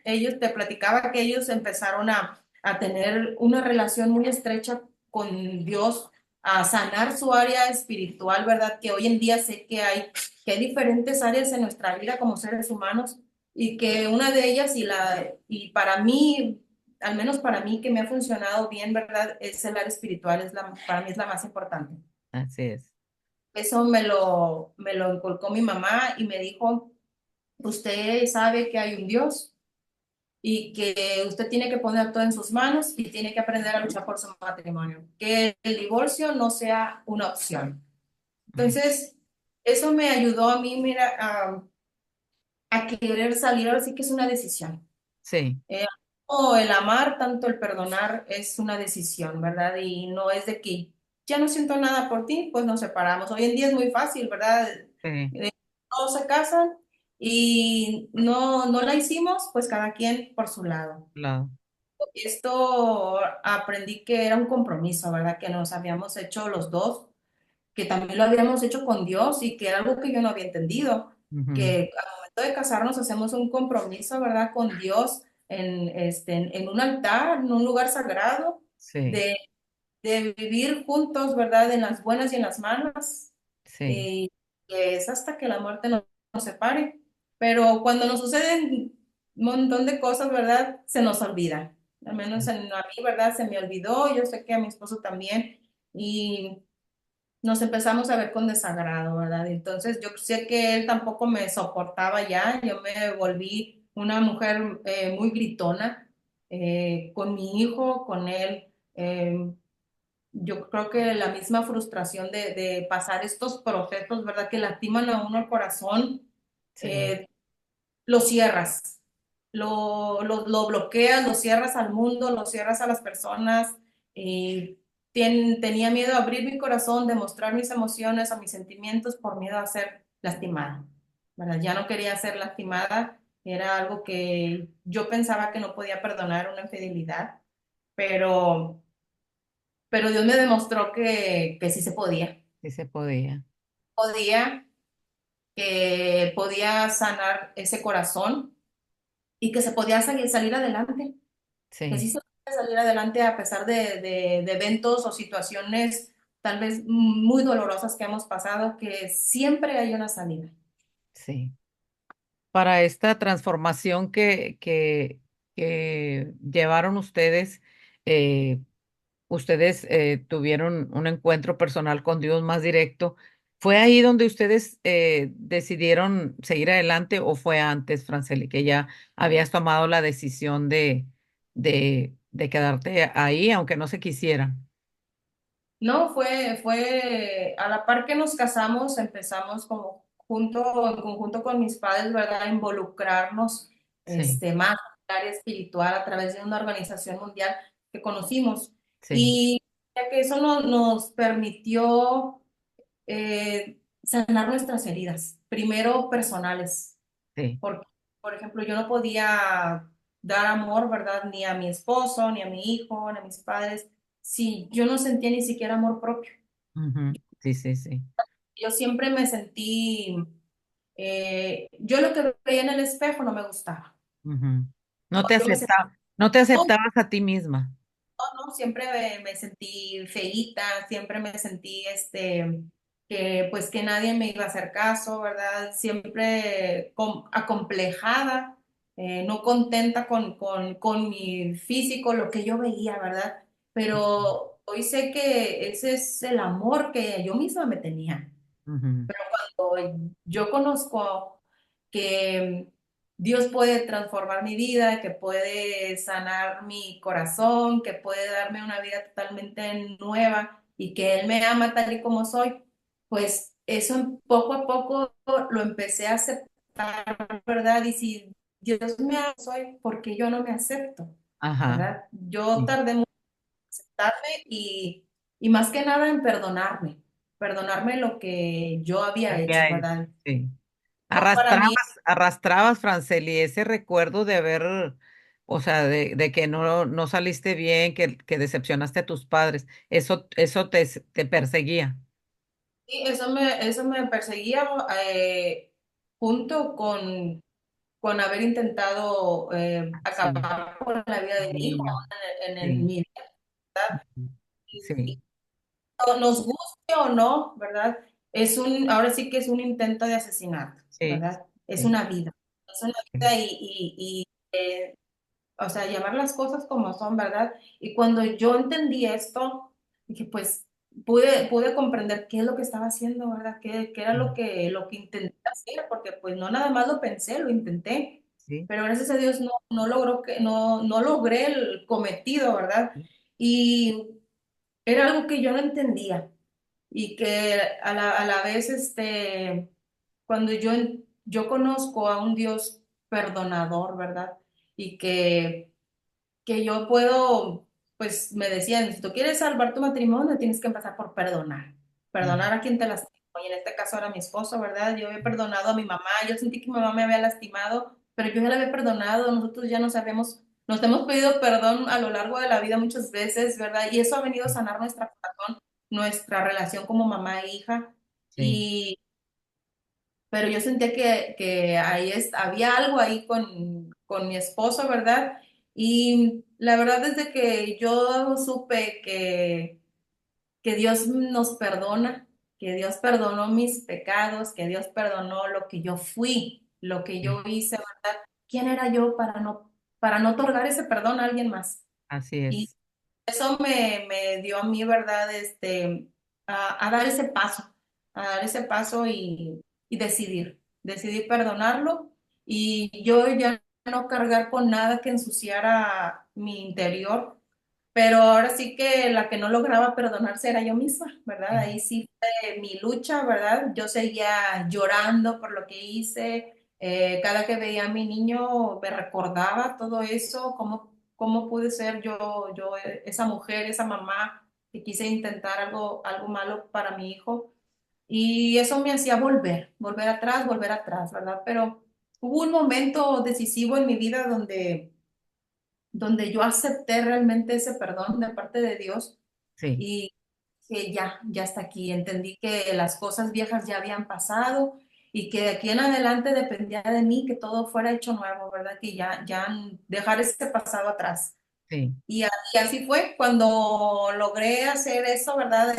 ellos te platicaba que ellos empezaron a tener una relación muy estrecha con Dios, a sanar su área espiritual, ¿verdad? Que hoy en día sé que hay diferentes áreas en nuestra vida como seres humanos y que una de ellas y para mí, al menos para mí que me ha funcionado bien, ¿verdad? Es el área espiritual, para mí es la más importante. Así es. Eso me lo inculcó mi mamá y me dijo, usted sabe que hay un Dios y que usted tiene que poner todo en sus manos y tiene que aprender a luchar por su matrimonio, que el divorcio no sea una opción. Ujú. Entonces, eso me ayudó a mí, mira, a querer salir, ahora sí que es una decisión. Sí, Eh, o el amar, tanto el perdonar, es una decisión, ¿verdad? Y no es de que ya no siento nada por ti, pues nos separamos. Hoy en día es muy fácil, ¿verdad? sí, Todos se casan y no la hicimos, pues cada quien por su lado. claro. Esto aprendí que era un compromiso, ¿verdad? Que nos habíamos hecho los dos, que también lo habíamos hecho con Dios y que era algo que yo no había entendido, Ujú. que al momento de casarnos hacemos un compromiso, ¿verdad? Con Dios en un altar, en un lugar sagrado, Sí, de, de vivir juntos, ¿verdad? En las buenas y en las malas, sí, y que es hasta que la muerte nos separe. Pero cuando nos suceden un montón de cosas, ¿verdad? Se nos olvida. Al menos sí. a mí, ¿verdad? Se me olvidó, yo sé que a mi esposo también. Y nos empezamos a ver con desagrado, ¿verdad? Entonces yo sé que él tampoco me soportaba ya, yo me volví una mujer muy gritona con mi hijo, con él. Yo creo que la misma frustración de pasar estos procesos, ¿verdad? Que lastiman a uno el corazón, Sí, eh, lo cierras, lo bloqueas, lo cierras al mundo, lo cierras a las personas. Y tenía miedo a abrir mi corazón, de mostrar mis emociones o mis sentimientos por miedo a ser lastimada, ¿verdad? Ya no quería ser lastimada, era algo que yo pensaba que no podía perdonar, una infidelidad, pero, pero Dios me demostró que sí se podía. sí se podía. Podía, que podía sanar ese corazón y que se podía salir adelante. Que Sí, sí se puede salir adelante a pesar de eventos o situaciones tal vez muy dolorosas que hemos pasado, que siempre hay una salida. sí. Para esta transformación que llevaron ustedes, eh, ustedes tuvieron un encuentro personal con Dios más directo. ¿Fue ahí donde ustedes decidieron seguir adelante o fue antes, Franceli, que ya habías tomado la decisión de quedarte ahí, aunque no se quisieran? No, fue a la par que nos casamos, empezamos como en conjunto con mis padres, ¿verdad? A involucrarnos Sí, más en el área espiritual a través de una organización mundial que conocimos. sí, Y ya que eso nos permitió sanar nuestras heridas, primero personales, sí. porque, por ejemplo, yo no podía dar amor, ¿verdad? Ni a mi esposo, ni a mi hijo, ni a mis padres, si yo no sentía ni siquiera amor propio. Ujú, sí, sí, sí. Yo siempre me sentí, yo lo que veía en el espejo no me gustaba. Ujú. Yo me sentía, No te no, aceptabas a ti misma. no, siempre me sentí feíta, siempre me sentí, que pues que nadie me iba a hacer caso, ¿verdad? Siempre acomplejada, no contenta con mi físico, lo que yo veía, ¿verdad? Pero hoy sé que ese es el amor que yo misma me tenía. Ujú, Yo conozco que Dios puede transformar mi vida, que puede sanar mi corazón, que puede darme una vida totalmente nueva y que Él me ama tal y como soy, pues eso poco a poco lo empecé a aceptar, ¿verdad? Y si Dios me ama, soy porque yo no me acepto, ajá. ¿verdad? Yo Sí. tardé mucho en aceptarme y más que nada en perdonarme lo que yo había hecho, Ya es, ¿verdad? sí. No, para mí, Arrastrabas, Franceli, ese recuerdo de haber, o sea, de que no saliste bien, que decepcionaste a tus padres. Eso te perseguía. sí, eso me perseguía junto con haber intentado Sí, acabar con la vida de mi hijo niño. en Sí, mi vida. sí, Y nos guste o no, ¿verdad? Ahora sí que es un intento de asesinato, sí, ¿verdad? Es sí, una vida. Es una vida o sea, llamar las cosas como son, ¿verdad? Y cuando yo entendí esto, dije, pues pude comprender qué es lo que estaba haciendo, ¿verdad? Qué era lo que intenté hacer, porque pues no nada más lo pensé, lo intenté, sí, pero gracias a Dios no logré el cometido, ¿verdad? sí, Y era algo que yo no entendía y que a la vez, cuando yo conozco a un Dios perdonador, ¿verdad? Y que yo puedo, pues me decían, si tú quieres salvar tu matrimonio, tienes que empezar por perdonar. ujú, Perdonar a quien te lastimó. Y en este caso era mi esposo, ¿verdad? Yo había perdonado a mi mamá, yo sentí que mi mamá me había lastimado, pero yo ya la había perdonado, nosotros ya nos hemos pedido perdón a lo largo de la vida muchas veces, ¿verdad? Y eso ha venido a sanar nuestra corazón, nuestra relación como mamá e hija. sí, Pero yo sentía que había algo ahí con mi esposo, ¿verdad? Y la verdad es de que yo supe que Dios nos perdona, que Dios perdonó mis pecados, que Dios perdonó lo que yo fui, lo que sí, yo hice, ¿verdad? ¿Quién era yo para no otorgar ese perdón a alguien más? así Y es. eso me dio a mí, ¿verdad? a dar ese paso, a dar ese paso y decidir perdonarlo y yo ya no cargar con nada que ensuciara mi interior, pero ahora sí que la que no lograba perdonarse era yo misma, ¿verdad? Sí, Ahí sí fue mi lucha, ¿verdad? Yo seguía llorando por lo que hice. Cada que veía a mi niño me recordaba todo eso, cómo pude ser yo esa mujer, esa mamá que quise intentar algo malo para mi hijo. Y eso me hacía volver atrás, ¿verdad? Pero hubo un momento decisivo en mi vida donde yo acepté realmente ese perdón de parte de Dios sí, y que ya está aquí. Entendí que las cosas viejas ya habían pasado y que de aquí en adelante dependía de mí que todo fuera hecho nuevo, ¿verdad? Que ya dejar ese pasado atrás. sí, Y así fue cuando logré hacer eso, ¿verdad?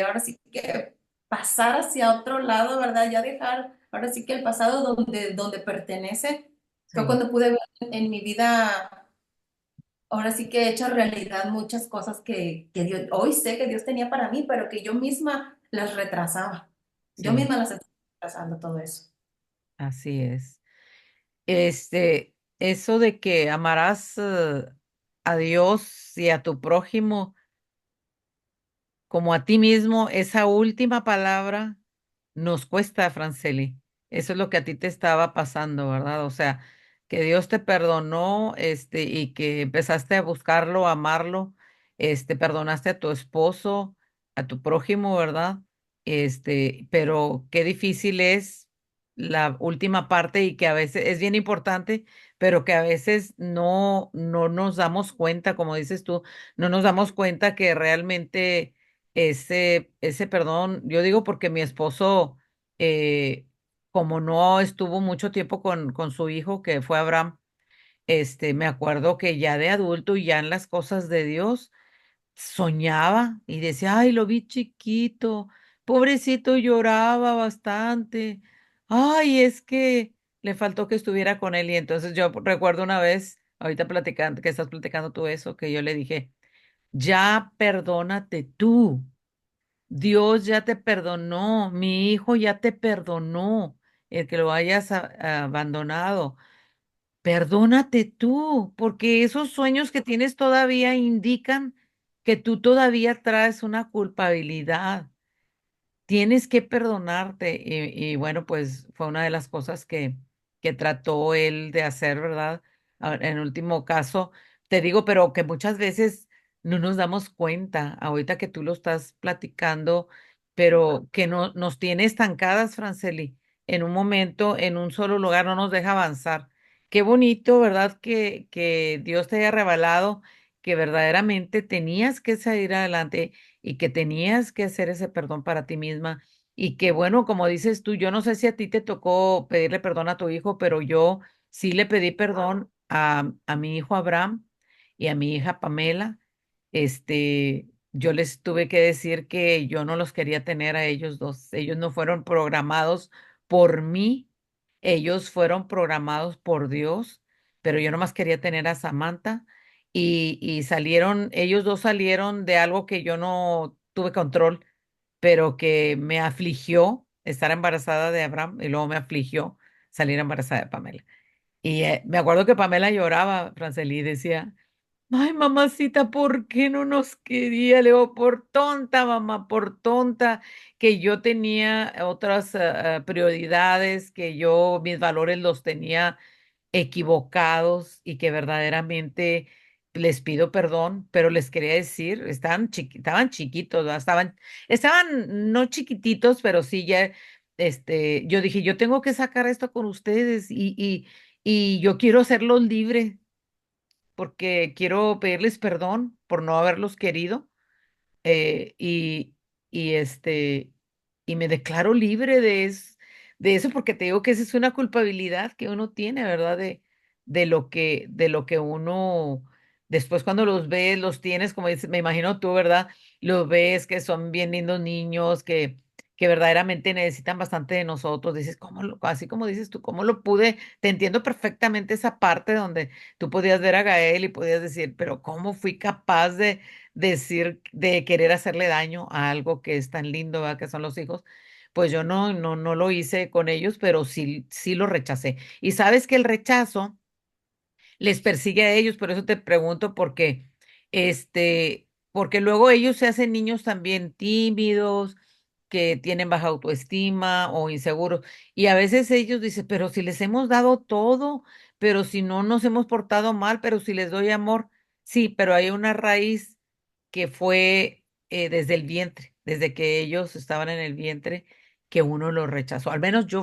Ahora sí que pasar hacia otro lado, ¿verdad? Ya dejar, ahora sí que el pasado donde pertenece, fue sí, cuando pude ver en mi vida, ahora sí que he hecho realidad muchas cosas que Dios, hoy sé que Dios tenía para mí, pero que yo misma las retrasaba. Yo sí, misma las estoy retrasando todo eso. así es. Eso de que amarás a Dios y a tu prójimo como a ti mismo, esa última palabra nos cuesta, Franceli. Eso es lo que a ti te estaba pasando, ¿verdad? O sea, que Dios te perdonó, y que empezaste a buscarlo, a amarlo, perdonaste a tu esposo, a tu prójimo, ¿verdad? Pero qué difícil es la última parte y que a veces es bien importante, pero que a veces no nos damos cuenta, como dices tú, no nos damos cuenta que realmente ese perdón, yo digo porque mi esposo, eh, como no estuvo mucho tiempo con su hijo, que fue Abraham, me acuerdo que ya de adulto y ya en las cosas de Dios, soñaba y decía, ay, lo vi chiquito, pobrecito, lloraba bastante, ay, es que le faltó que estuviera con él. Y entonces yo recuerdo una vez, ahorita platicando, que estás platicando tú eso, que yo le dije, ya perdónate tú. Dios ya te perdonó, mi hijo ya te perdonó, el que lo hayas abandonado. Perdónate tú, porque esos sueños que tienes todavía indican que tú todavía traes una culpabilidad. Tienes que perdonarte. Y bueno, pues fue una de las cosas que trató él de hacer, ¿verdad? En último caso, te digo, pero que muchas veces no nos damos cuenta, ahorita que tú lo estás platicando, pero que no nos tiene estancadas, Franceli, en un momento, en un solo lugar, no nos deja avanzar. Qué bonito, ¿verdad? Que Dios te haya revelado que verdaderamente tenías que salir adelante y que tenías que hacer ese perdón para ti misma y que bueno, como dices tú, yo no sé si a ti te tocó pedirle perdón a tu hijo, pero yo sí le pedí perdón a mi hijo Abraham y a mi hija Pamela. Yo les tuve que decir que yo no los quería tener a ellos dos. Ellos no fueron programados por mí, ellos fueron programados por Dios, pero yo nomás quería tener a Samantha y salieron, ellos dos salieron de algo que yo no tuve control, pero que me afligió estar embarazada de Abraham y luego me afligió salir embarazada de Pamela. Y me acuerdo que Pamela lloraba, Franceli, y decía, ay, mamacita, ¿por qué no nos quería? Le digo, por tonta, mamá, por tonta, que yo tenía otras prioridades, que yo mis valores los tenía equivocados y que verdaderamente les pido perdón, pero les quería decir, estaban chiquitos, ¿verdad? Estaban no chiquititos, pero sí ya, yo dije, yo tengo que sacar esto con ustedes y yo quiero hacerlos libres porque quiero pedirles perdón por no haberlos querido eh, y, y y me declaro libre de eso, porque te digo que esa es una culpabilidad que uno tiene, ¿verdad? De lo que uno, después cuando los ves, los tienes, como dices, me imagino tú, ¿verdad? Los ves que son bien lindos niños, que verdaderamente necesitan bastante de nosotros. Dices, así como dices tú, ¿cómo lo pude? Te entiendo perfectamente esa parte donde tú podías ver a Gael y podías decir, pero ¿cómo fui capaz decir, de querer hacerle daño a algo que es tan lindo, ¿verdad? Que son los hijos. Pues yo no lo hice con ellos, pero sí lo rechacé. Y sabes que el rechazo les persigue a ellos, por eso te pregunto, porque luego ellos se hacen niños también tímidos, que tienen baja autoestima o inseguros, y a veces ellos dicen, pero si les hemos dado todo, pero si no nos hemos portado mal, pero si les doy amor, sí, pero hay una raíz que fue desde el vientre, desde que ellos estaban en el vientre, que uno los rechazó. Al menos yo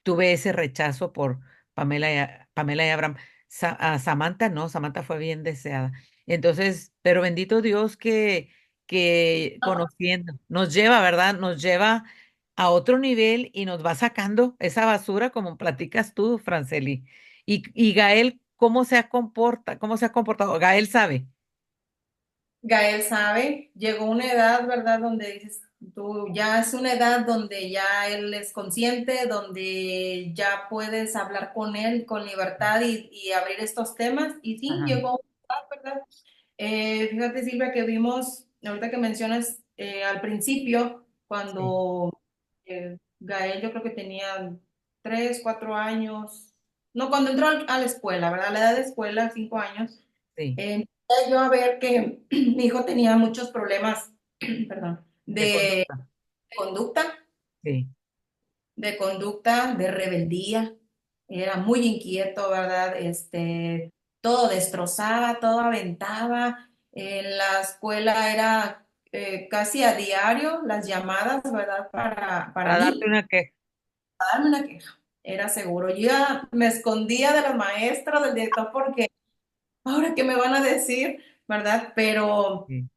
tuve ese rechazo por Pamela y Abraham. A Samantha no, Samantha fue bien deseada. Entonces, pero bendito Dios que conociendo, nos lleva, ¿verdad? Nos lleva a otro nivel y nos va sacando esa basura como platicas tú, Franceli. Y Gael, ¿cómo se ha comportado? Gael sabe. Gael sabe, llegó una edad, ¿verdad? Donde dices, tú ya es una edad donde ya él es consciente, donde ya puedes hablar con él con libertad y abrir estos temas. Y sí, Ajá, llegó una edad, ¿verdad? Fíjate, Silvia, que vimos, ahorita que mencionas al principio, sí, cuando Gael yo creo que tenía 3, 4 años, no, cuando entró a la escuela, ¿verdad? A la edad de escuela, 5 años. sí, Empecé yo a ver que mi hijo tenía muchos problemas, perdón, de conducta. conducta, Sí. de rebeldía. Era muy inquieto, ¿verdad? Todo destrozaba, todo aventaba. En la escuela era casi a diario las llamadas, ¿verdad? Para Para darte mí, una queja. para darme una queja. Era seguro. Yo ya me escondía de las maestras, del director, porque ahora qué me van a decir, ¿verdad? Pero Sí.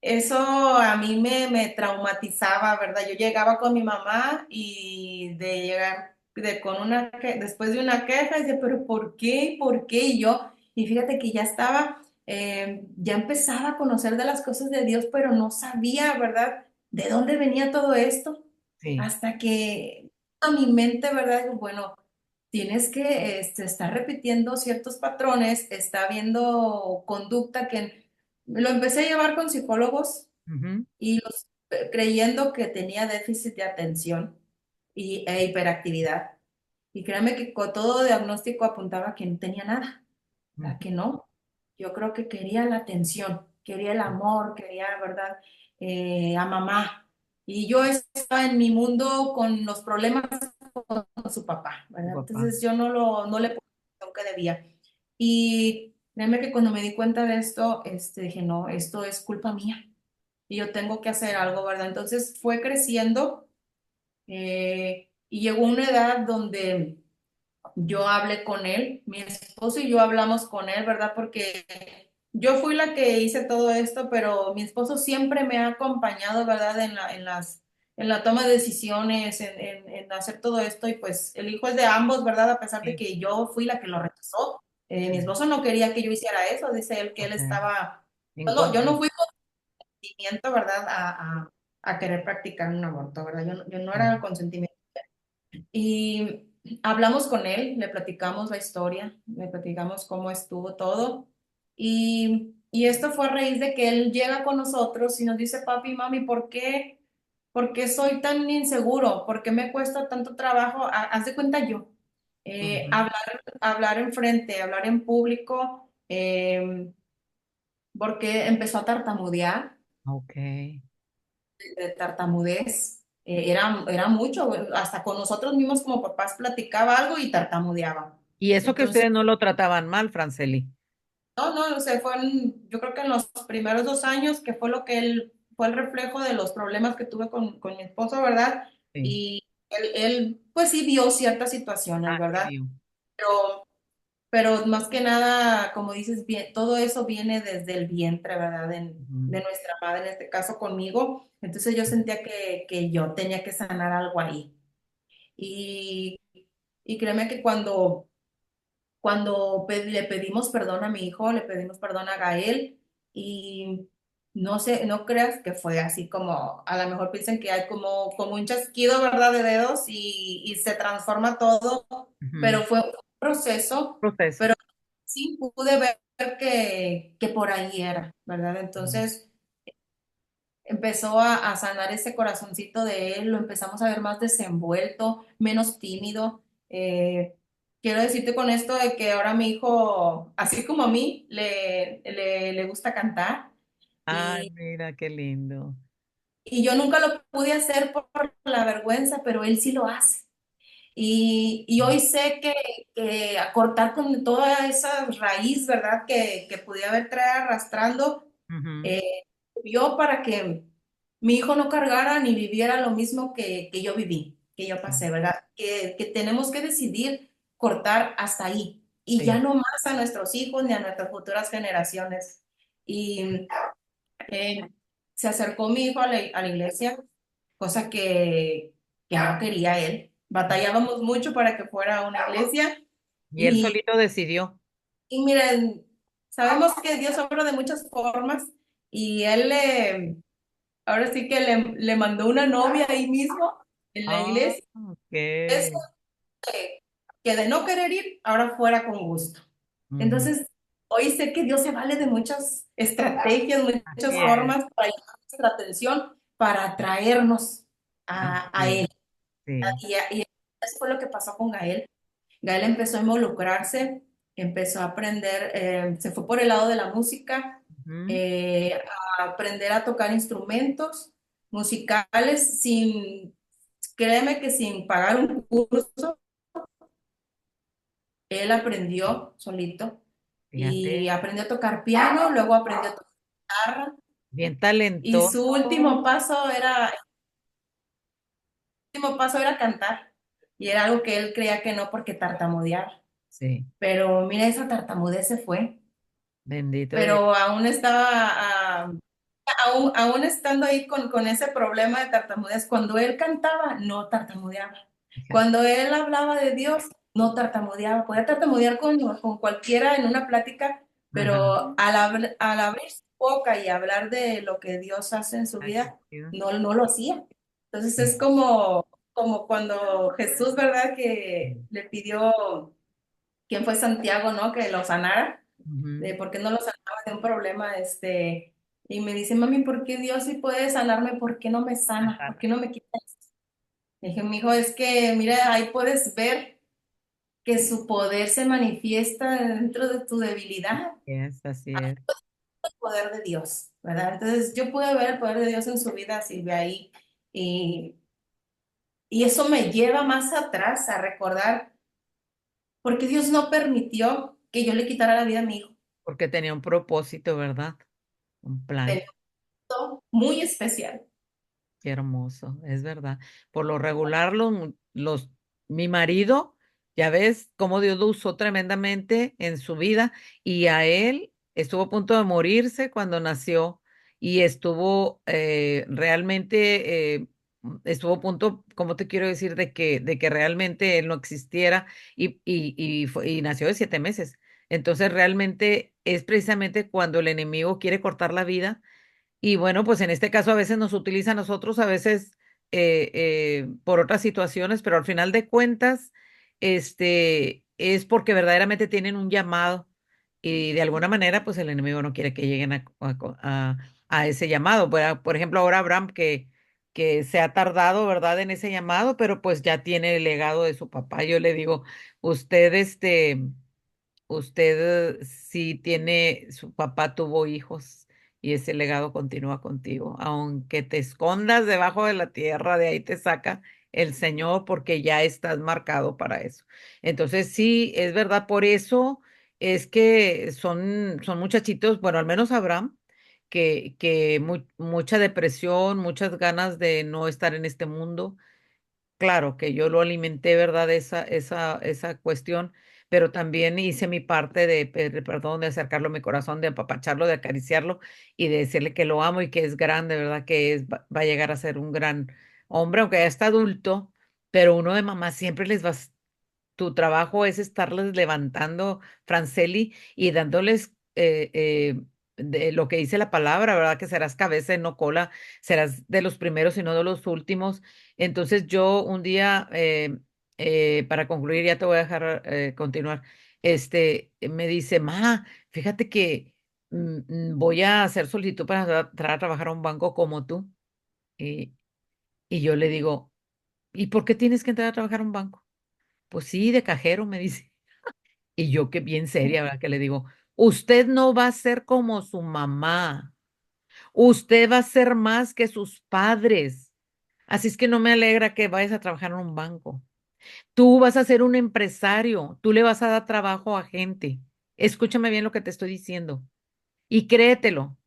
eso a mí me traumatizaba, ¿verdad? Yo llegaba con mi mamá y de llegar con después de una queja, dice, pero ¿por qué? ¿Por qué? Y yo, y fíjate que ya estaba, ya empezaba a conocer de las cosas de Dios, pero no sabía, ¿verdad? ¿De dónde venía todo esto? Sí. Hasta que a mi mente, ¿verdad? Digo, bueno, tienes que estar repitiendo ciertos patrones, está viendo conducta que lo empecé a llevar con psicólogos Ujú, y creyendo que tenía déficit de atención e hiperactividad. Y créanme que con todo diagnóstico apuntaba que no tenía nada, a ujú. que no. Yo creo que quería la atención, quería el amor, quería, ¿verdad? A mamá. Y yo estaba en mi mundo con los problemas con su papá, Tu ¿verdad? papá. Entonces yo no le puse la atención que debía. Y créeme que cuando me di cuenta de esto, dije, no, esto es culpa mía y yo tengo que hacer algo, ¿verdad? Entonces fue creciendo y llegó una edad donde yo hablé con él, mi esposo y yo hablamos con él, ¿verdad? Porque yo fui la que hice todo esto, pero mi esposo siempre me ha acompañado, ¿verdad? En la toma de decisiones, en hacer todo esto y pues el hijo es de ambos, ¿verdad? A pesar de Sí, que yo fui la que lo rechazó. Mi sí. esposo no quería que yo hiciera eso, dice él que él Ok. estaba, En yo contra. no fui consentimiento, ¿verdad? A querer practicar un aborto, ¿verdad? Yo no era Sí. el consentimiento. Y hablamos con él, le platicamos la historia, le platicamos cómo estuvo todo. Y esto fue a raíz de que él llega con nosotros y nos dice, papi, mami, por qué soy tan inseguro? ¿Por qué me cuesta tanto trabajo? Haz de cuenta yo. Ujú. Hablar en frente, hablar en público, porque empezó a tartamudear Ok. de tartamudez. Era mucho, hasta con nosotros mismos como papás platicaba algo y tartamudeaba. Y eso que Entonces, ustedes no lo trataban mal, Franceli. no, o sea, yo creo que en los primeros 2 años, que fue lo que él, fue el reflejo de los problemas que tuve con mi esposo, ¿verdad? Sí. Y pues sí vio ciertas situaciones, Ah, sí, ¿verdad? vio. Pero Pero más que nada, como dices, bien, todo eso viene desde el vientre, ¿verdad? Ujú. De nuestra madre, en este caso conmigo. Entonces yo sentía que yo tenía que sanar algo ahí. Y, y créeme que cuando le pedimos perdón a mi hijo, le pedimos perdón a Gael, y no sé, no creas que fue así como, a lo mejor piensan que hay como un chasquido, ¿verdad? De dedos y se transforma todo, Ujú. pero fue un proceso, Proceso. pero sí pude ver que por ahí era, ¿verdad? Mm. Entonces empezó a sanar ese corazoncito de él, lo empezamos a ver más desenvuelto, menos tímido. Eh, Quiero decirte con esto de que ahora mi hijo, así como a mí, le gusta cantar Ay, y, mira, qué lindo. y yo nunca lo pude hacer por la vergüenza, pero él sí lo hace. Y hoy sé que a cortar con toda esa raíz, ¿verdad? Que pudiera haber traído arrastrando, Ujú. eh, yo para que mi hijo no cargara ni viviera lo mismo que yo viví, que yo Sí, pasé, ¿verdad? Que tenemos que decidir cortar hasta ahí y ya sí. no más a nuestros hijos ni a nuestras futuras generaciones. Y eh, se acercó mi hijo a la iglesia, cosa que no quería él. Batallábamos mucho para que fuera a una iglesia Y él y, solito decidió. y miren, sabemos que Dios obra de muchas formas y él ahora sí que le mandó una novia ahí mismo en la Ah, iglesia. Eso ok. que de no querer ir, ahora fuera con gusto. Ujú. Entonces, hoy sé que Dios se vale de muchas estrategias, Así muchas es, formas para llamar nuestra atención, para atraernos a así es, Él. sí. Y eso fue lo que pasó con Gael. Gael empezó a involucrarse, empezó a aprender, se fue por el lado de la música, Ujú. eh, a aprender a tocar instrumentos musicales sin, créeme que sin pagar un curso, él aprendió solito y Fíjate, aprendió a tocar piano, luego aprendió a tocar guitarra bien y su último talentoso. paso era, último paso era cantar y era algo que él creía que no porque tartamudeaba. Sí, Pero mira, esa tartamudez se fue. bendito Dios. Pero aún estaba, aún estando ahí con ese problema de tartamudez, cuando él cantaba, no tartamudeaba. Fíjate. Cuando él hablaba de Dios, no tartamudeaba. Podía tartamudear con cualquiera en una plática, Ajá. pero al abrir su boca y hablar de lo que Dios hace en su Ay, qué vida, chido. no lo hacía. Entonces es Sí. como cuando Jesús, ¿verdad? Que Sí. le pidió, ¿quién fue Santiago, no? Que lo sanara Ujú. de por qué no lo sanaba de un problema, y me dice, mami, ¿por qué Dios sí puede sanarme? ¿Por qué no me sana? ¿Por Ajá. qué no me quita esto? Le dije, mi hijo, es que, mira, ahí puedes ver que su poder se manifiesta dentro de tu debilidad, Así es. el poder de Dios, ¿verdad? Entonces, yo pude ver el poder de Dios en su vida, Silvia, ahí, y, y eso me lleva más atrás a recordar, porque Dios no permitió que yo le quitara la vida a mi hijo. Porque tenía un propósito, ¿verdad? Un plan. Tenía algo muy especial. Qué hermoso, es verdad. Por lo regular, mi marido, ya ves cómo Dios lo usó tremendamente en su vida y a él estuvo a punto de morirse cuando nació y estuvo realmente, estuvo a punto, ¿cómo te quiero decir? De que realmente él no existiera y nació de 7 meses. Entonces, realmente es precisamente cuando el enemigo quiere cortar la vida y bueno, pues en este caso a veces nos utiliza a nosotros, a veces por otras situaciones, pero al final de cuentas, es porque verdaderamente tienen un llamado y de alguna manera, pues el enemigo no quiere que lleguen a ese llamado. Por ejemplo, ahora Abraham que se ha tardado, ¿verdad? En ese llamado, pero pues ya tiene el legado de su papá. Yo le digo, usted, usted sí tiene, su papá tuvo hijos y ese legado continúa contigo. Aunque te escondas debajo de la tierra, de ahí te saca el Señor porque ya estás marcado para eso. Entonces sí, es verdad, por eso es que son muchachitos, bueno, al menos Abraham, que mucha depresión, muchas ganas de no estar en este mundo. Claro que yo lo alimenté, ¿verdad? Esa cuestión, pero también hice mi parte de pedirle perdón, de acercarlo a mi corazón, de apapacharlo, de acariciarlo y de decirle que lo amo y que es grande, ¿verdad? Va a llegar a ser un gran hombre, aunque ya está adulto, pero uno de mamá siempre tu trabajo es estarles levantando, Franceli, y dándoles de lo que dice la palabra, ¿verdad? Que serás cabeza y no cola, serás de los primeros y no de los últimos. Entonces yo un día para concluir, ya te voy a dejar continuar. Me dice, ma, fíjate que voy a hacer solicitud para entrar a trabajar a un banco como tú. Y, y yo le digo, ¿y por qué tienes que entrar a trabajar a un banco? Pues sí, de cajero, me dice. Y yo que bien seria, ¿verdad? Que le digo, usted no va a ser como su mamá. Usted va a ser más que sus padres. Así es que no me alegra que vayas a trabajar en un banco. Tú vas a ser un empresario, tú le vas a dar trabajo a gente. Escúchame bien lo que te estoy diciendo y créetelo,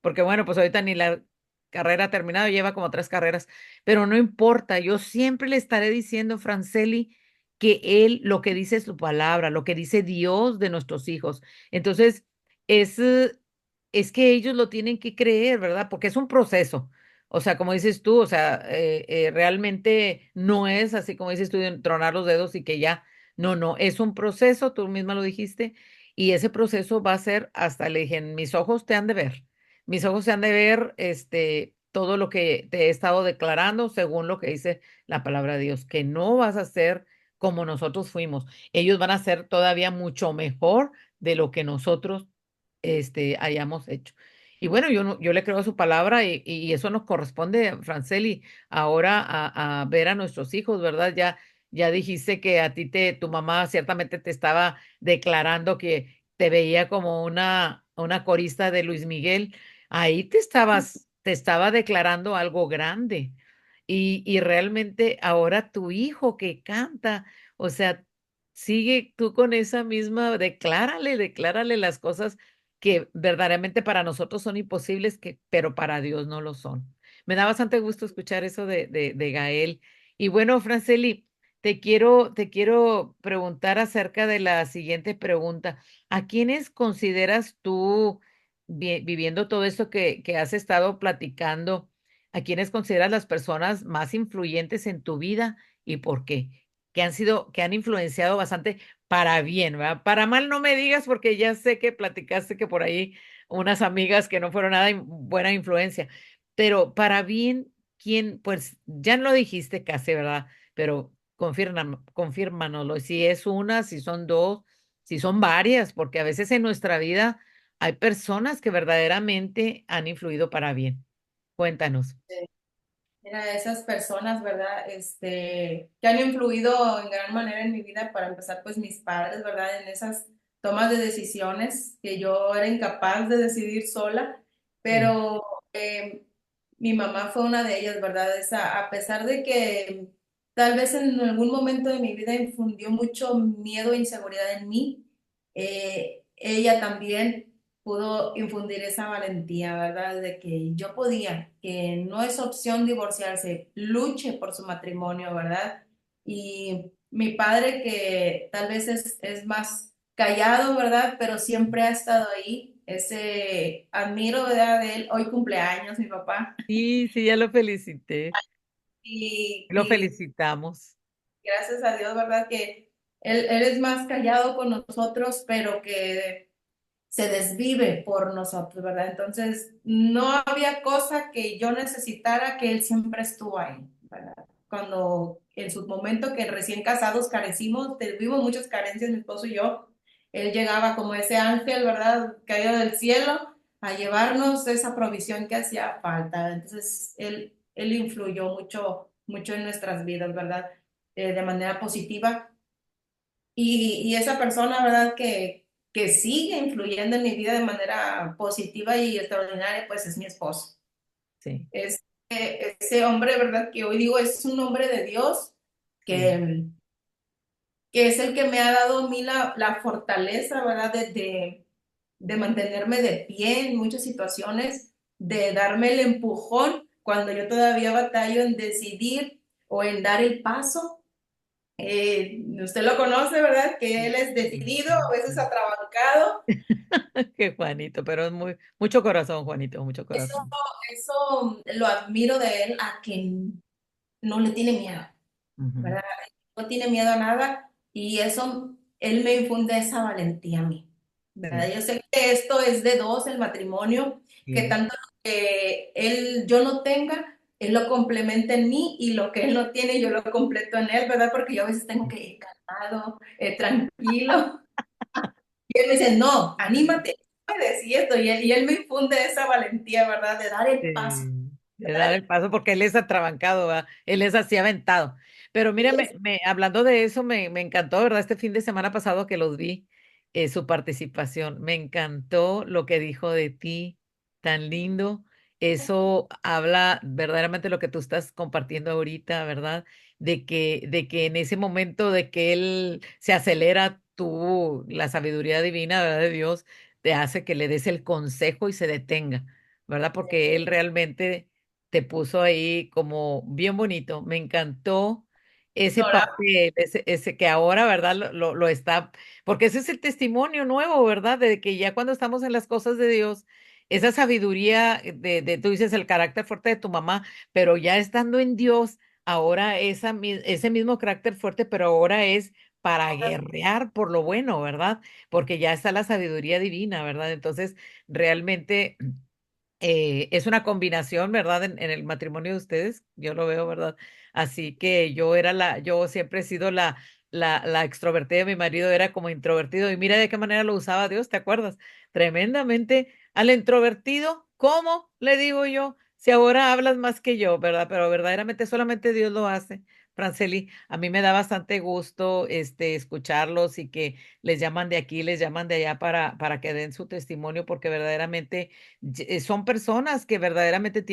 porque bueno, pues ahorita ni la carrera ha terminado, lleva como 3 carreras, pero no importa, yo siempre le estaré diciendo, Franceli, que él lo que dice es su palabra, lo que dice Dios de nuestros hijos. Entonces, es, es que ellos lo tienen que creer, ¿verdad? Porque es un proceso. O sea, como dices tú, o sea, realmente no es así como dices tú, de tronar los dedos y que ya, no, no, es un proceso, tú misma lo dijiste, y ese proceso va a ser hasta, le dije, mis ojos te han de ver, mis ojos te han de ver, todo lo que te he estado declarando según lo que dice la palabra de Dios, que no vas a ser como nosotros fuimos. Ellos van a ser todavía mucho mejor de lo que nosotros, hayamos hecho. Y bueno, yo, yo le creo a su palabra y eso nos corresponde, Franceli, ahora a ver a nuestros hijos, ¿verdad? Ya dijiste que a ti tu mamá ciertamente te estaba declarando que te veía como una corista de Luis Miguel. Ahí te estaba declarando algo grande. Y realmente ahora tu hijo que canta, o sea, sigue tú con esa misma, declárale las cosas que verdaderamente para nosotros son imposibles, pero para Dios no lo son. Me da bastante gusto escuchar eso de Gael. Y bueno, Franceli, te quiero preguntar acerca de la siguiente pregunta. ¿A quiénes consideras tú, viviendo todo esto que has estado platicando, a quiénes consideras las personas más influyentes en tu vida y por qué? Que han influenciado bastante para bien, ¿verdad? Para mal no me digas porque ya sé que platicaste que por ahí unas amigas que no fueron nada buena influencia, pero para bien, ¿quién? Pues ya no lo dijiste casi, ¿verdad? Pero confírmanoslo, si es una, si son dos, si son varias, porque a veces en nuestra vida hay personas que verdaderamente han influido para bien. Cuéntanos. Mira, esas personas, ¿verdad? Que han influido en gran manera en mi vida, para empezar, pues mis padres, ¿verdad? En esas tomas de decisiones que yo era incapaz de decidir sola, Sí, pero mi mamá fue una de ellas, ¿verdad? A pesar de que tal vez en algún momento de mi vida infundió mucho miedo e inseguridad en mí, ella también pudo infundir esa valentía, ¿verdad? De que yo podía, que no es opción divorciarse, luche por su matrimonio, ¿verdad? Y mi padre, que tal vez es más callado, ¿verdad? Pero siempre ha estado ahí. Ese admiro, ¿verdad? De él. Hoy cumpleaños, mi papá. sí, sí, ya lo felicité. Lo Y felicitamos. gracias a Dios, ¿verdad? Que él es más callado con nosotros, pero que se desvive por nosotros, ¿verdad? Entonces, no había cosa que yo necesitara que él siempre estuvo ahí, ¿verdad? Cuando en su momento que recién casados carecimos, tuvimos muchas carencias, mi esposo y yo, él llegaba como ese ángel, ¿verdad? Caído del cielo a llevarnos esa provisión que hacía falta. Entonces, él influyó mucho, mucho en nuestras vidas, ¿verdad? De manera positiva y esa persona, ¿verdad? Que sigue influyendo en mi vida de manera positiva y extraordinaria, pues es mi esposo. Sí, Es ese hombre, ¿verdad? Que hoy digo es un hombre de Dios, sí. que, que es el que me ha dado a mí la fortaleza, ¿verdad? De mantenerme de pie en muchas situaciones, de darme el empujón cuando yo todavía batallo en decidir o en dar el paso. Usted lo conoce, ¿verdad? Que él es Sí, decidido, sí, a veces sí. atrabancado. Qué Juanito, pero es mucho corazón, Juanito, mucho Eso, corazón. eso lo admiro de él, a que no le tiene miedo, Ujú, ¿verdad? No tiene miedo a nada y eso, él me infunde esa valentía a mí, ¿verdad? sí, Yo sé que esto es de dos, el matrimonio, que sí, tanto que él, yo no tenga. él lo complementa en mí y lo que él no tiene yo lo completo en él, ¿verdad? Porque yo a veces tengo que ir calmado, tranquilo. Y él me dice, no, anímate, puedes, y esto, y él me infunde esa valentía, ¿verdad? De dar el paso. De dar el paso porque él es atrabancado, ¿verdad? Él es así aventado. Pero mira, Y hablando de eso, me encantó, ¿verdad? Este fin de semana pasado que los vi, su participación. Me encantó lo que dijo de ti, tan lindo. Eso habla verdaderamente lo que tú estás compartiendo ahorita, ¿verdad? De que en ese momento de que él se acelera, tú, la sabiduría divina, ¿verdad? De Dios, te hace que le des el consejo y se detenga, ¿verdad? Porque él realmente te puso ahí como bien bonito. Me encantó ese lloraba. papel, ese que ahora, ¿verdad? Lo está, porque ese es el testimonio nuevo, ¿verdad? De que ya cuando estamos en las cosas de Dios, esa sabiduría tú dices el carácter fuerte de tu mamá, pero ya estando en Dios, ahora ese mismo carácter fuerte, pero ahora es para guerrear por lo bueno, ¿verdad? Porque ya está la sabiduría divina, ¿verdad? Entonces, realmente es una combinación, ¿verdad? En el matrimonio de ustedes, yo lo veo, ¿verdad? Así que yo siempre he sido la extrovertida, mi marido era como introvertido y mira de qué manera lo usaba Dios, ¿te acuerdas? Tremendamente al introvertido, ¿cómo? Le digo yo, si ahora hablas más que yo, ¿verdad? Pero verdaderamente solamente Dios lo hace. Franceli, a mí me da bastante gusto escucharlos y que les llaman de aquí, les llaman de allá para que den su testimonio, porque verdaderamente son personas que verdaderamente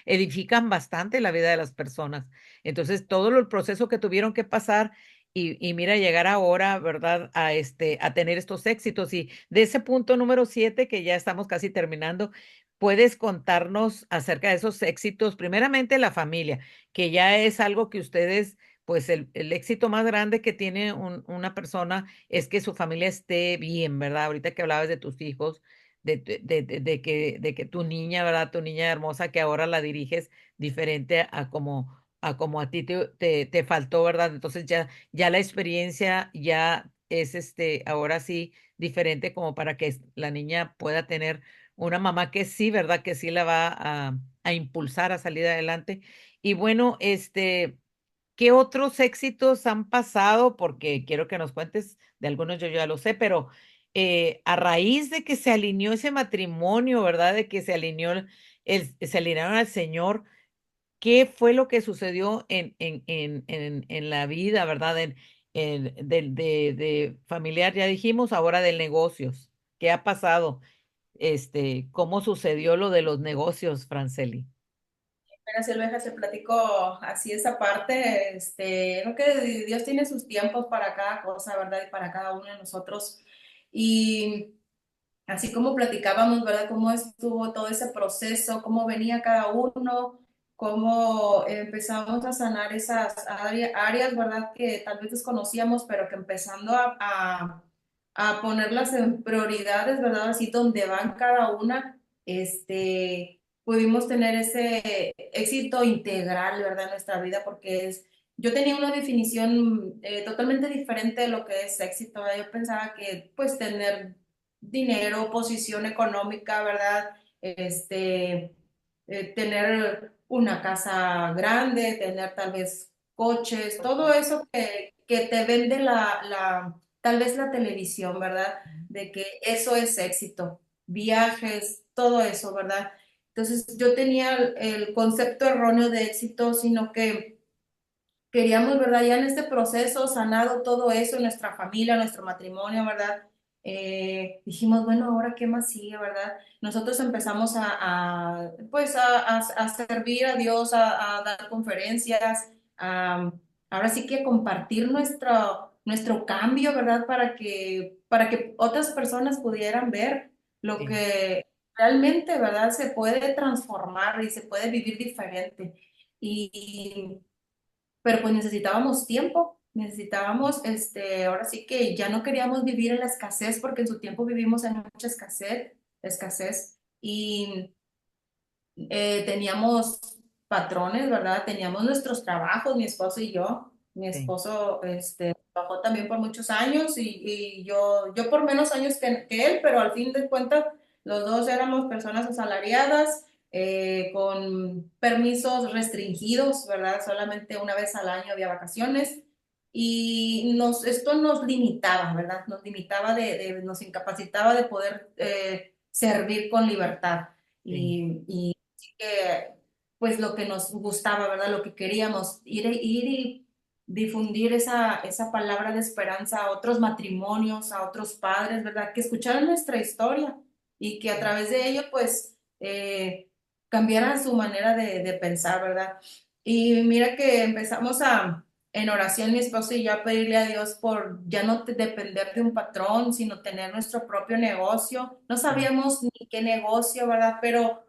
edifican bastante la vida de las personas. Entonces, todo el proceso que tuvieron que pasar y mira, llegar ahora, ¿verdad? A tener estos éxitos. Y de ese punto número 7, que ya estamos casi terminando, puedes contarnos acerca de esos éxitos, primeramente la familia, que ya es algo que ustedes, pues el éxito más grande que tiene una persona es que su familia esté bien, ¿verdad? Ahorita que hablabas de tus hijos de que tu niña, ¿verdad? Tu niña hermosa que ahora la diriges diferente a como a ti te faltó, ¿verdad? Entonces ya la experiencia ya es ahora sí diferente como para que la niña pueda tener una mamá que sí, ¿verdad? Que sí la va a impulsar a salir adelante. Y bueno, ¿qué otros éxitos han pasado? Porque quiero que nos cuentes de algunos, yo ya lo sé, pero a raíz de que se alineó ese matrimonio, ¿verdad? De que se alinearon al Señor, ¿qué fue lo que sucedió en la vida, ¿verdad? De familiar, ya dijimos, ahora de negocios. ¿Qué ha pasado? ¿Cómo sucedió lo de los negocios, Franceli? Mira, Silveja, te platico así esa parte, creo que Dios tiene sus tiempos para cada cosa, ¿verdad? Y para cada uno de nosotros. Y así como platicábamos, ¿verdad? Cómo estuvo todo ese proceso, cómo venía cada uno, cómo empezamos a sanar esas áreas, ¿verdad? Que tal vez desconocíamos, pero que empezando a ponerlas en prioridades, ¿verdad? Así donde van cada una, pudimos tener ese éxito integral, ¿verdad? En nuestra vida, porque yo tenía una definición totalmente diferente de lo que es éxito, ¿verdad? Yo pensaba que pues tener dinero, posición económica, ¿verdad? Tener una casa grande, tener tal vez coches, todo eso que te vende tal vez la televisión, ¿verdad? De que eso es éxito, viajes, todo eso, ¿verdad? Entonces yo tenía el concepto erróneo de éxito, sino que queríamos, ¿verdad? Ya en este proceso, sanado todo eso, en nuestra familia, nuestro matrimonio, ¿verdad? Dijimos, bueno, ahora qué más sigue, ¿verdad? Nosotros empezamos pues a servir a Dios, a dar conferencias, ahora sí que compartir nuestro cambio, ¿verdad? Para que otras personas pudieran ver lo Sí, que realmente, ¿verdad? Se puede transformar y se puede vivir diferente. Y pero pues necesitábamos tiempo, necesitábamos, ahora sí que ya no queríamos vivir en la escasez porque en su tiempo vivimos en mucha escasez y teníamos patrones, ¿verdad? Teníamos nuestros trabajos, mi esposo y yo. Mi sí, esposo, trabajó también por muchos años y yo por menos años que él, pero al fin de cuentas los dos éramos personas asalariadas con permisos restringidos, ¿verdad? Solamente una vez al año había vacaciones y esto nos limitaba, ¿verdad? Nos limitaba nos incapacitaba de poder servir con libertad Sí, y sí que, pues lo que nos gustaba, ¿verdad? Lo que queríamos, ir y difundir esa palabra de esperanza a otros matrimonios, a otros padres, ¿verdad? Que escucharan nuestra historia y que a sí, través de ello, pues, cambiaran su manera de pensar, ¿verdad? Y mira que empezamos en oración, mi esposo y yo, a pedirle a Dios por ya no depender de un patrón, sino tener nuestro propio negocio. No sí, sabíamos ni qué negocio, ¿verdad? Pero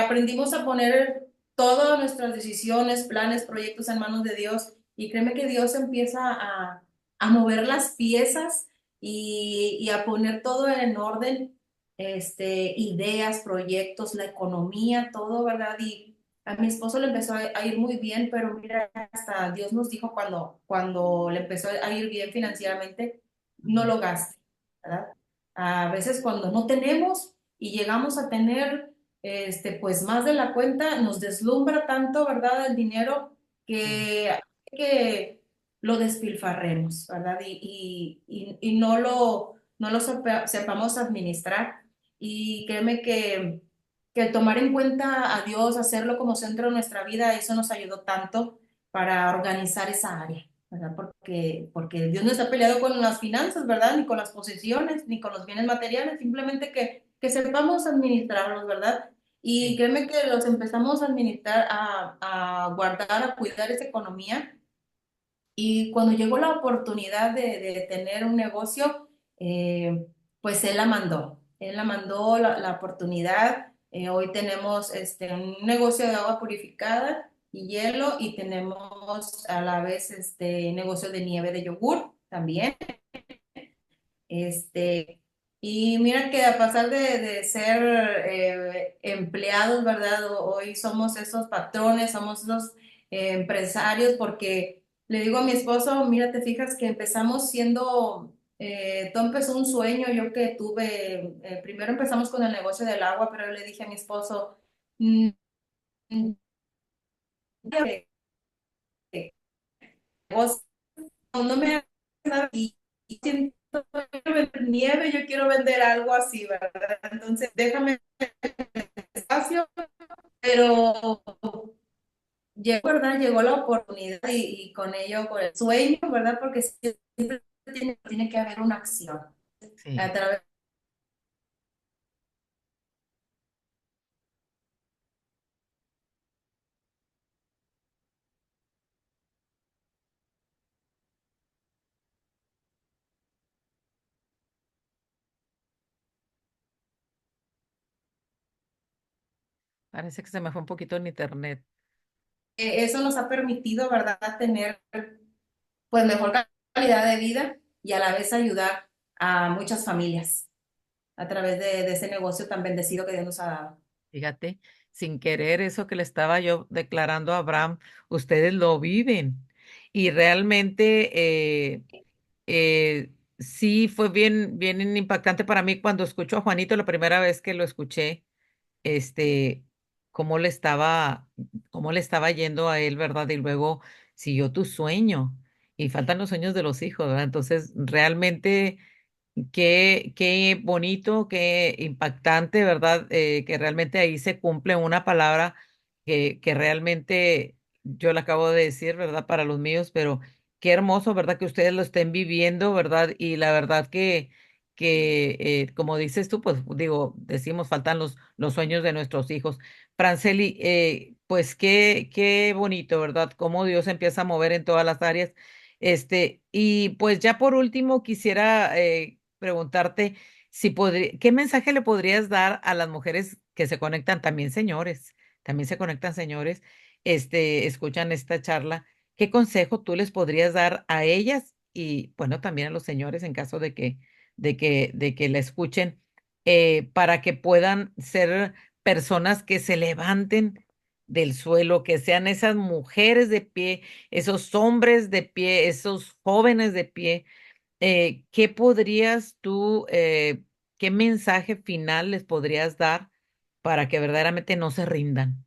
aprendimos a poner todas nuestras decisiones, planes, proyectos en manos de Dios y créeme que Dios empieza a mover las piezas y a poner todo en orden, ideas, proyectos, la economía, todo, ¿verdad? Y a mi esposo le empezó a ir muy bien, pero mira, hasta Dios nos dijo cuando le empezó a ir bien financieramente, no ujú, lo gaste, ¿verdad? A veces cuando no tenemos y llegamos a tener, pues más de la cuenta, nos deslumbra tanto, ¿verdad? El dinero sí, que lo despilfarremos, ¿verdad? Y no lo sepamos administrar. Y créeme que el tomar en cuenta a Dios, hacerlo como centro de nuestra vida, eso nos ayudó tanto para organizar esa área, ¿verdad? Porque Dios no está peleado con las finanzas, ¿verdad? Ni con las posesiones, ni con los bienes materiales, simplemente que sepamos administrarlos, ¿verdad? Y sí. créeme que los empezamos a administrar, a guardar, a cuidar esa economía. Y cuando llegó la oportunidad de tener un negocio, pues Él la mandó la oportunidad. Hoy tenemos un negocio de agua purificada y hielo y tenemos a la vez negocio de nieve de yogur también. Este, y mira que a pasar de ser empleados, ¿verdad? Hoy somos esos patrones, somos esos empresarios, porque le digo a mi esposo, mira, te fijas que empezamos siendo, todo empezó un sueño yo que tuve, primero empezamos con el negocio del agua, pero yo le dije a mi esposo, "Mm, mm, vos no me y siento que quiero vender nieve, yo quiero vender algo así, ¿verdad? Entonces, déjame espacio, pero llegó, ¿verdad? Llegó la oportunidad y con ello, con el sueño, ¿verdad? Porque siempre tiene que haber una acción. A Sí. través Parece que se me fue un poquito en internet. eso nos ha permitido, ¿verdad? Tener pues mejor calidad de vida y a la vez ayudar a muchas familias a través de ese negocio tan bendecido que Dios nos ha dado. Fíjate, sin querer eso que le estaba yo declarando a Abraham, ustedes lo viven. Y realmente sí fue bien, bien impactante para mí cuando escucho a Juanito la primera vez que lo escuché, este, cómo le estaba, cómo le estaba yendo a él, ¿verdad? Y luego siguió tu sueño y faltan los sueños de los hijos, ¿verdad? Entonces, realmente qué bonito, qué impactante, ¿verdad? Que realmente ahí se cumple una palabra que realmente yo le acabo de decir, ¿verdad? Para los míos, pero qué hermoso, ¿verdad? Que ustedes lo estén viviendo, ¿verdad? Y la verdad que como dices tú, pues digo, decimos, faltan los sueños de nuestros hijos. Franceli, pues qué bonito, ¿verdad? Cómo Dios empieza a mover en todas las áreas. Y pues ya por último quisiera preguntarte si ¿qué mensaje le podrías dar a las mujeres que se conectan, también se conectan señores, escuchan esta charla? ¿Qué consejo tú les podrías dar a ellas y bueno, también a los señores en caso de que la escuchen, para que puedan ser personas que se levanten del suelo, que sean esas mujeres de pie, esos hombres de pie, esos jóvenes de pie? ¿Qué podrías tú, qué mensaje final les podrías dar para que verdaderamente no se rindan.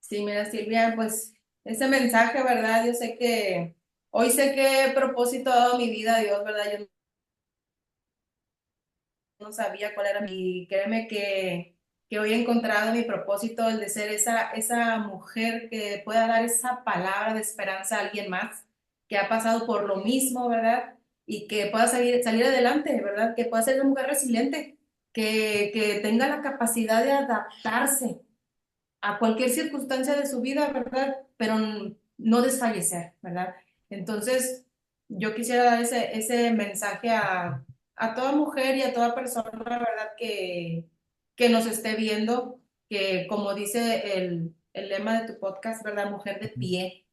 Sí, mira, Silvia, pues ese mensaje, ¿verdad? Yo sé que hoy sé qué propósito ha dado mi vida Dios, ¿verdad? Yo no sabía cuál era mi, créeme que hoy he encontrado mi propósito, el de ser esa mujer que pueda dar esa palabra de esperanza a alguien más que ha pasado por lo mismo, ¿verdad? Y que pueda salir adelante, ¿verdad? Que pueda ser una mujer resiliente, que tenga la capacidad de adaptarse a cualquier circunstancia de su vida, ¿verdad? Pero no desfallecer, ¿verdad? Entonces, yo quisiera dar ese mensaje a toda mujer y a toda persona, ¿verdad? Que nos esté viendo, que como dice el lema de tu podcast, ¿verdad? Mujer de pie,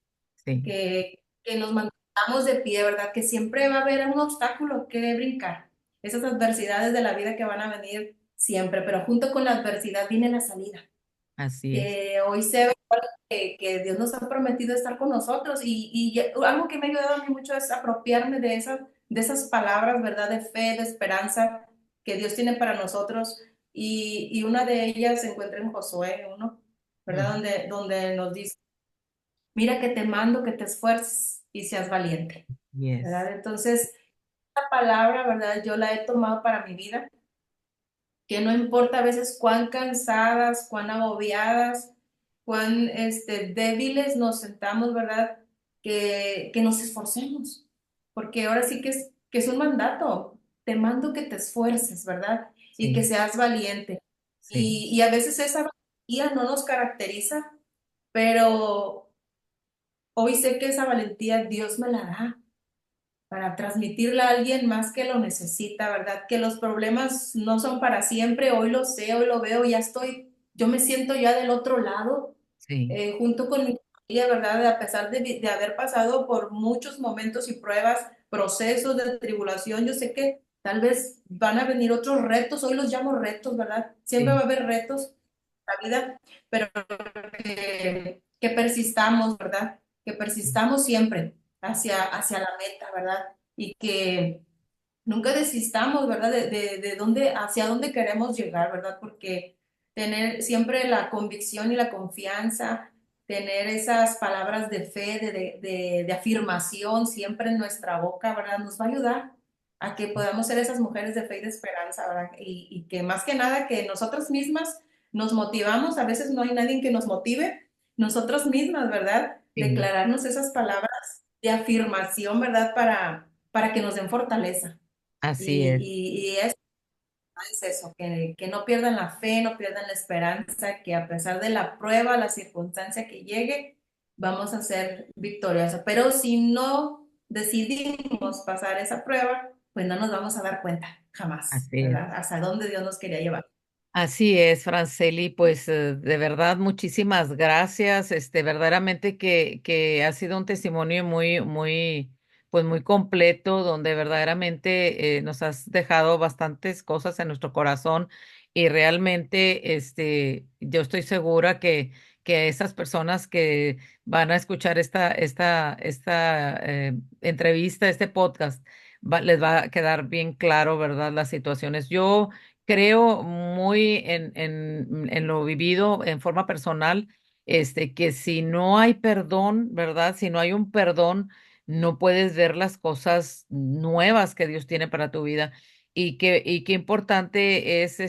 Sí, que nos mantengamos de pie, ¿verdad? Que siempre va a haber un obstáculo que brincar. Esas adversidades de la vida que van a venir siempre, pero junto con la adversidad viene la salida, así es. que hoy se ve que Dios nos ha prometido estar con nosotros y algo que me ha ayudado a mí mucho es apropiarme de esas palabras, ¿verdad? De fe, de esperanza que Dios tiene para nosotros y una de ellas se encuentra en Josué 1, ¿verdad? Mm, Donde nos dice, mira que te mando que te esfuerces y seas valiente, yes, ¿verdad? Entonces, esta palabra, ¿verdad? Yo la he tomado para mi vida, que no importa a veces cuán cansadas, cuán agobiadas, cuán débiles nos sentamos, ¿verdad? Que nos esforcemos, porque ahora sí que es un mandato, te mando que te esfuerces, ¿verdad? Y que sí, seas valiente. sí, Y a veces esa valentía no nos caracteriza, pero hoy sé que esa valentía Dios me la da para transmitirle a alguien más que lo necesita, ¿verdad? Que los problemas no son para siempre, hoy lo sé, hoy lo veo, ya estoy, yo me siento ya del otro lado, sí, junto con mi familia, ¿verdad? A pesar de haber pasado por muchos momentos y pruebas, procesos de tribulación, yo sé que tal vez van a venir otros retos, hoy los llamo retos, ¿verdad? Siempre va sí, a haber retos en la vida, pero que persistamos, ¿verdad? Que persistamos siempre hacia la meta, ¿verdad? Y que nunca desistamos, ¿verdad? De dónde, hacia dónde queremos llegar, ¿verdad? Porque tener siempre la convicción y la confianza, tener esas palabras de fe, de afirmación siempre en nuestra boca, ¿verdad? Nos va a ayudar a que podamos ser esas mujeres de fe y de esperanza, ¿verdad? Y que más que nada que nosotras mismas nos motivamos, a veces no hay nadie que nos motive, nosotras mismas, ¿verdad? sí, Declararnos esas palabras de afirmación, ¿verdad? Para que nos den fortaleza. así es, Y es eso, que no pierdan la fe, no pierdan la esperanza, que a pesar de la prueba, la circunstancia que llegue, vamos a ser victoriosos. Pero si no decidimos pasar esa prueba, pues no nos vamos a dar cuenta jamás, así es. ¿verdad? Hasta dónde Dios nos quería llevar. Así es, Franceli, pues de verdad muchísimas gracias. Verdaderamente que ha sido un testimonio pues muy completo, donde verdaderamente nos has dejado bastantes cosas en nuestro corazón y realmente, yo estoy segura que esas personas que van a escuchar esta entrevista, este podcast, les va a quedar bien claro, ¿verdad? Las situaciones. Yo creo muy en lo vivido en forma personal, que si no hay perdón, ¿verdad? Si no hay un perdón, no puedes ver las cosas nuevas que Dios tiene para tu vida. Y qué importante es,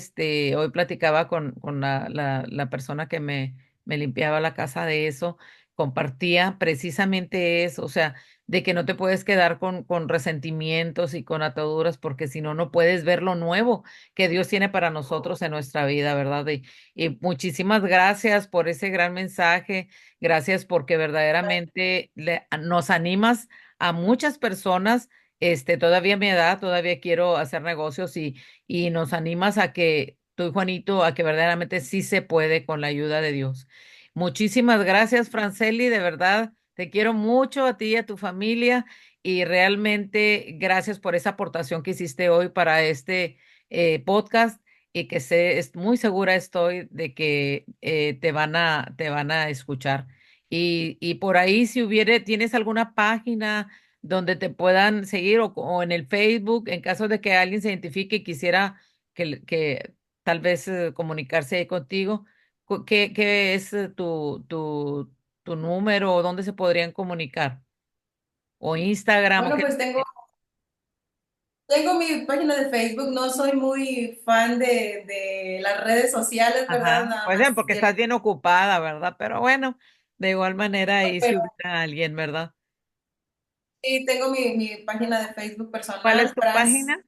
hoy platicaba con la persona que me limpiaba la casa de eso, compartía precisamente eso, o sea, de que no te puedes quedar con resentimientos y con ataduras, porque si no, no puedes ver lo nuevo que Dios tiene para nosotros en nuestra vida, ¿verdad? Y muchísimas gracias por ese gran mensaje, gracias porque verdaderamente nos animas a muchas personas, todavía a mi edad, todavía quiero hacer negocios y nos animas a que tú, Juanito, a que verdaderamente sí se puede con la ayuda de Dios. Muchísimas gracias, Franceli, de verdad, te quiero mucho a ti y a tu familia y realmente gracias por esa aportación que hiciste hoy para este podcast y que muy segura estoy de que te van a escuchar. Y por ahí, si tienes alguna página donde te puedan seguir o en el Facebook, en caso de que alguien se identifique y quisiera que tal vez comunicarse ahí contigo. ¿Qué es tu número o dónde se podrían comunicar? ¿O Instagram o Bueno, qué? pues tengo mi página de Facebook, no soy muy fan de las redes sociales, ¿verdad? Ajá, Nada pues bien, más porque estás bien ocupada, ¿verdad? Pero bueno, de igual manera ahí si pero hubiera alguien, ¿verdad? sí, tengo mi página de Facebook ¿Cuál es personal, tu página?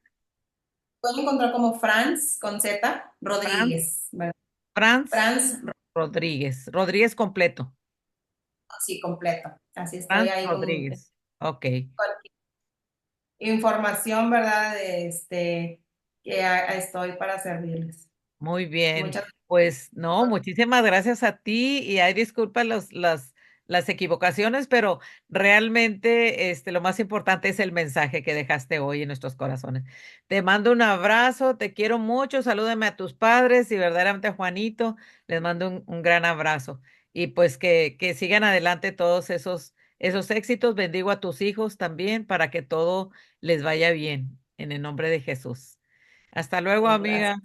puedo encontrar como Franz con Z Franz, Rodríguez, ¿verdad? Franz Franz, Rodríguez, Rodríguez completo, sí, completo. Así estoy Franz ahí con Rodríguez. Ok. cualquier información, ¿verdad? Que estoy para servirles. Muy bien. Muchas Pues no, gracias. muchísimas gracias a ti y hay disculpas las equivocaciones, pero realmente lo más importante es el mensaje que dejaste hoy en nuestros corazones. Te mando un abrazo, te quiero mucho, salúdame a tus padres y verdaderamente a Juanito, les mando un gran abrazo. Y pues que sigan adelante todos esos éxitos. Bendigo a tus hijos también para que todo les vaya bien en el nombre de Jesús. Hasta luego, Gracias. amiga.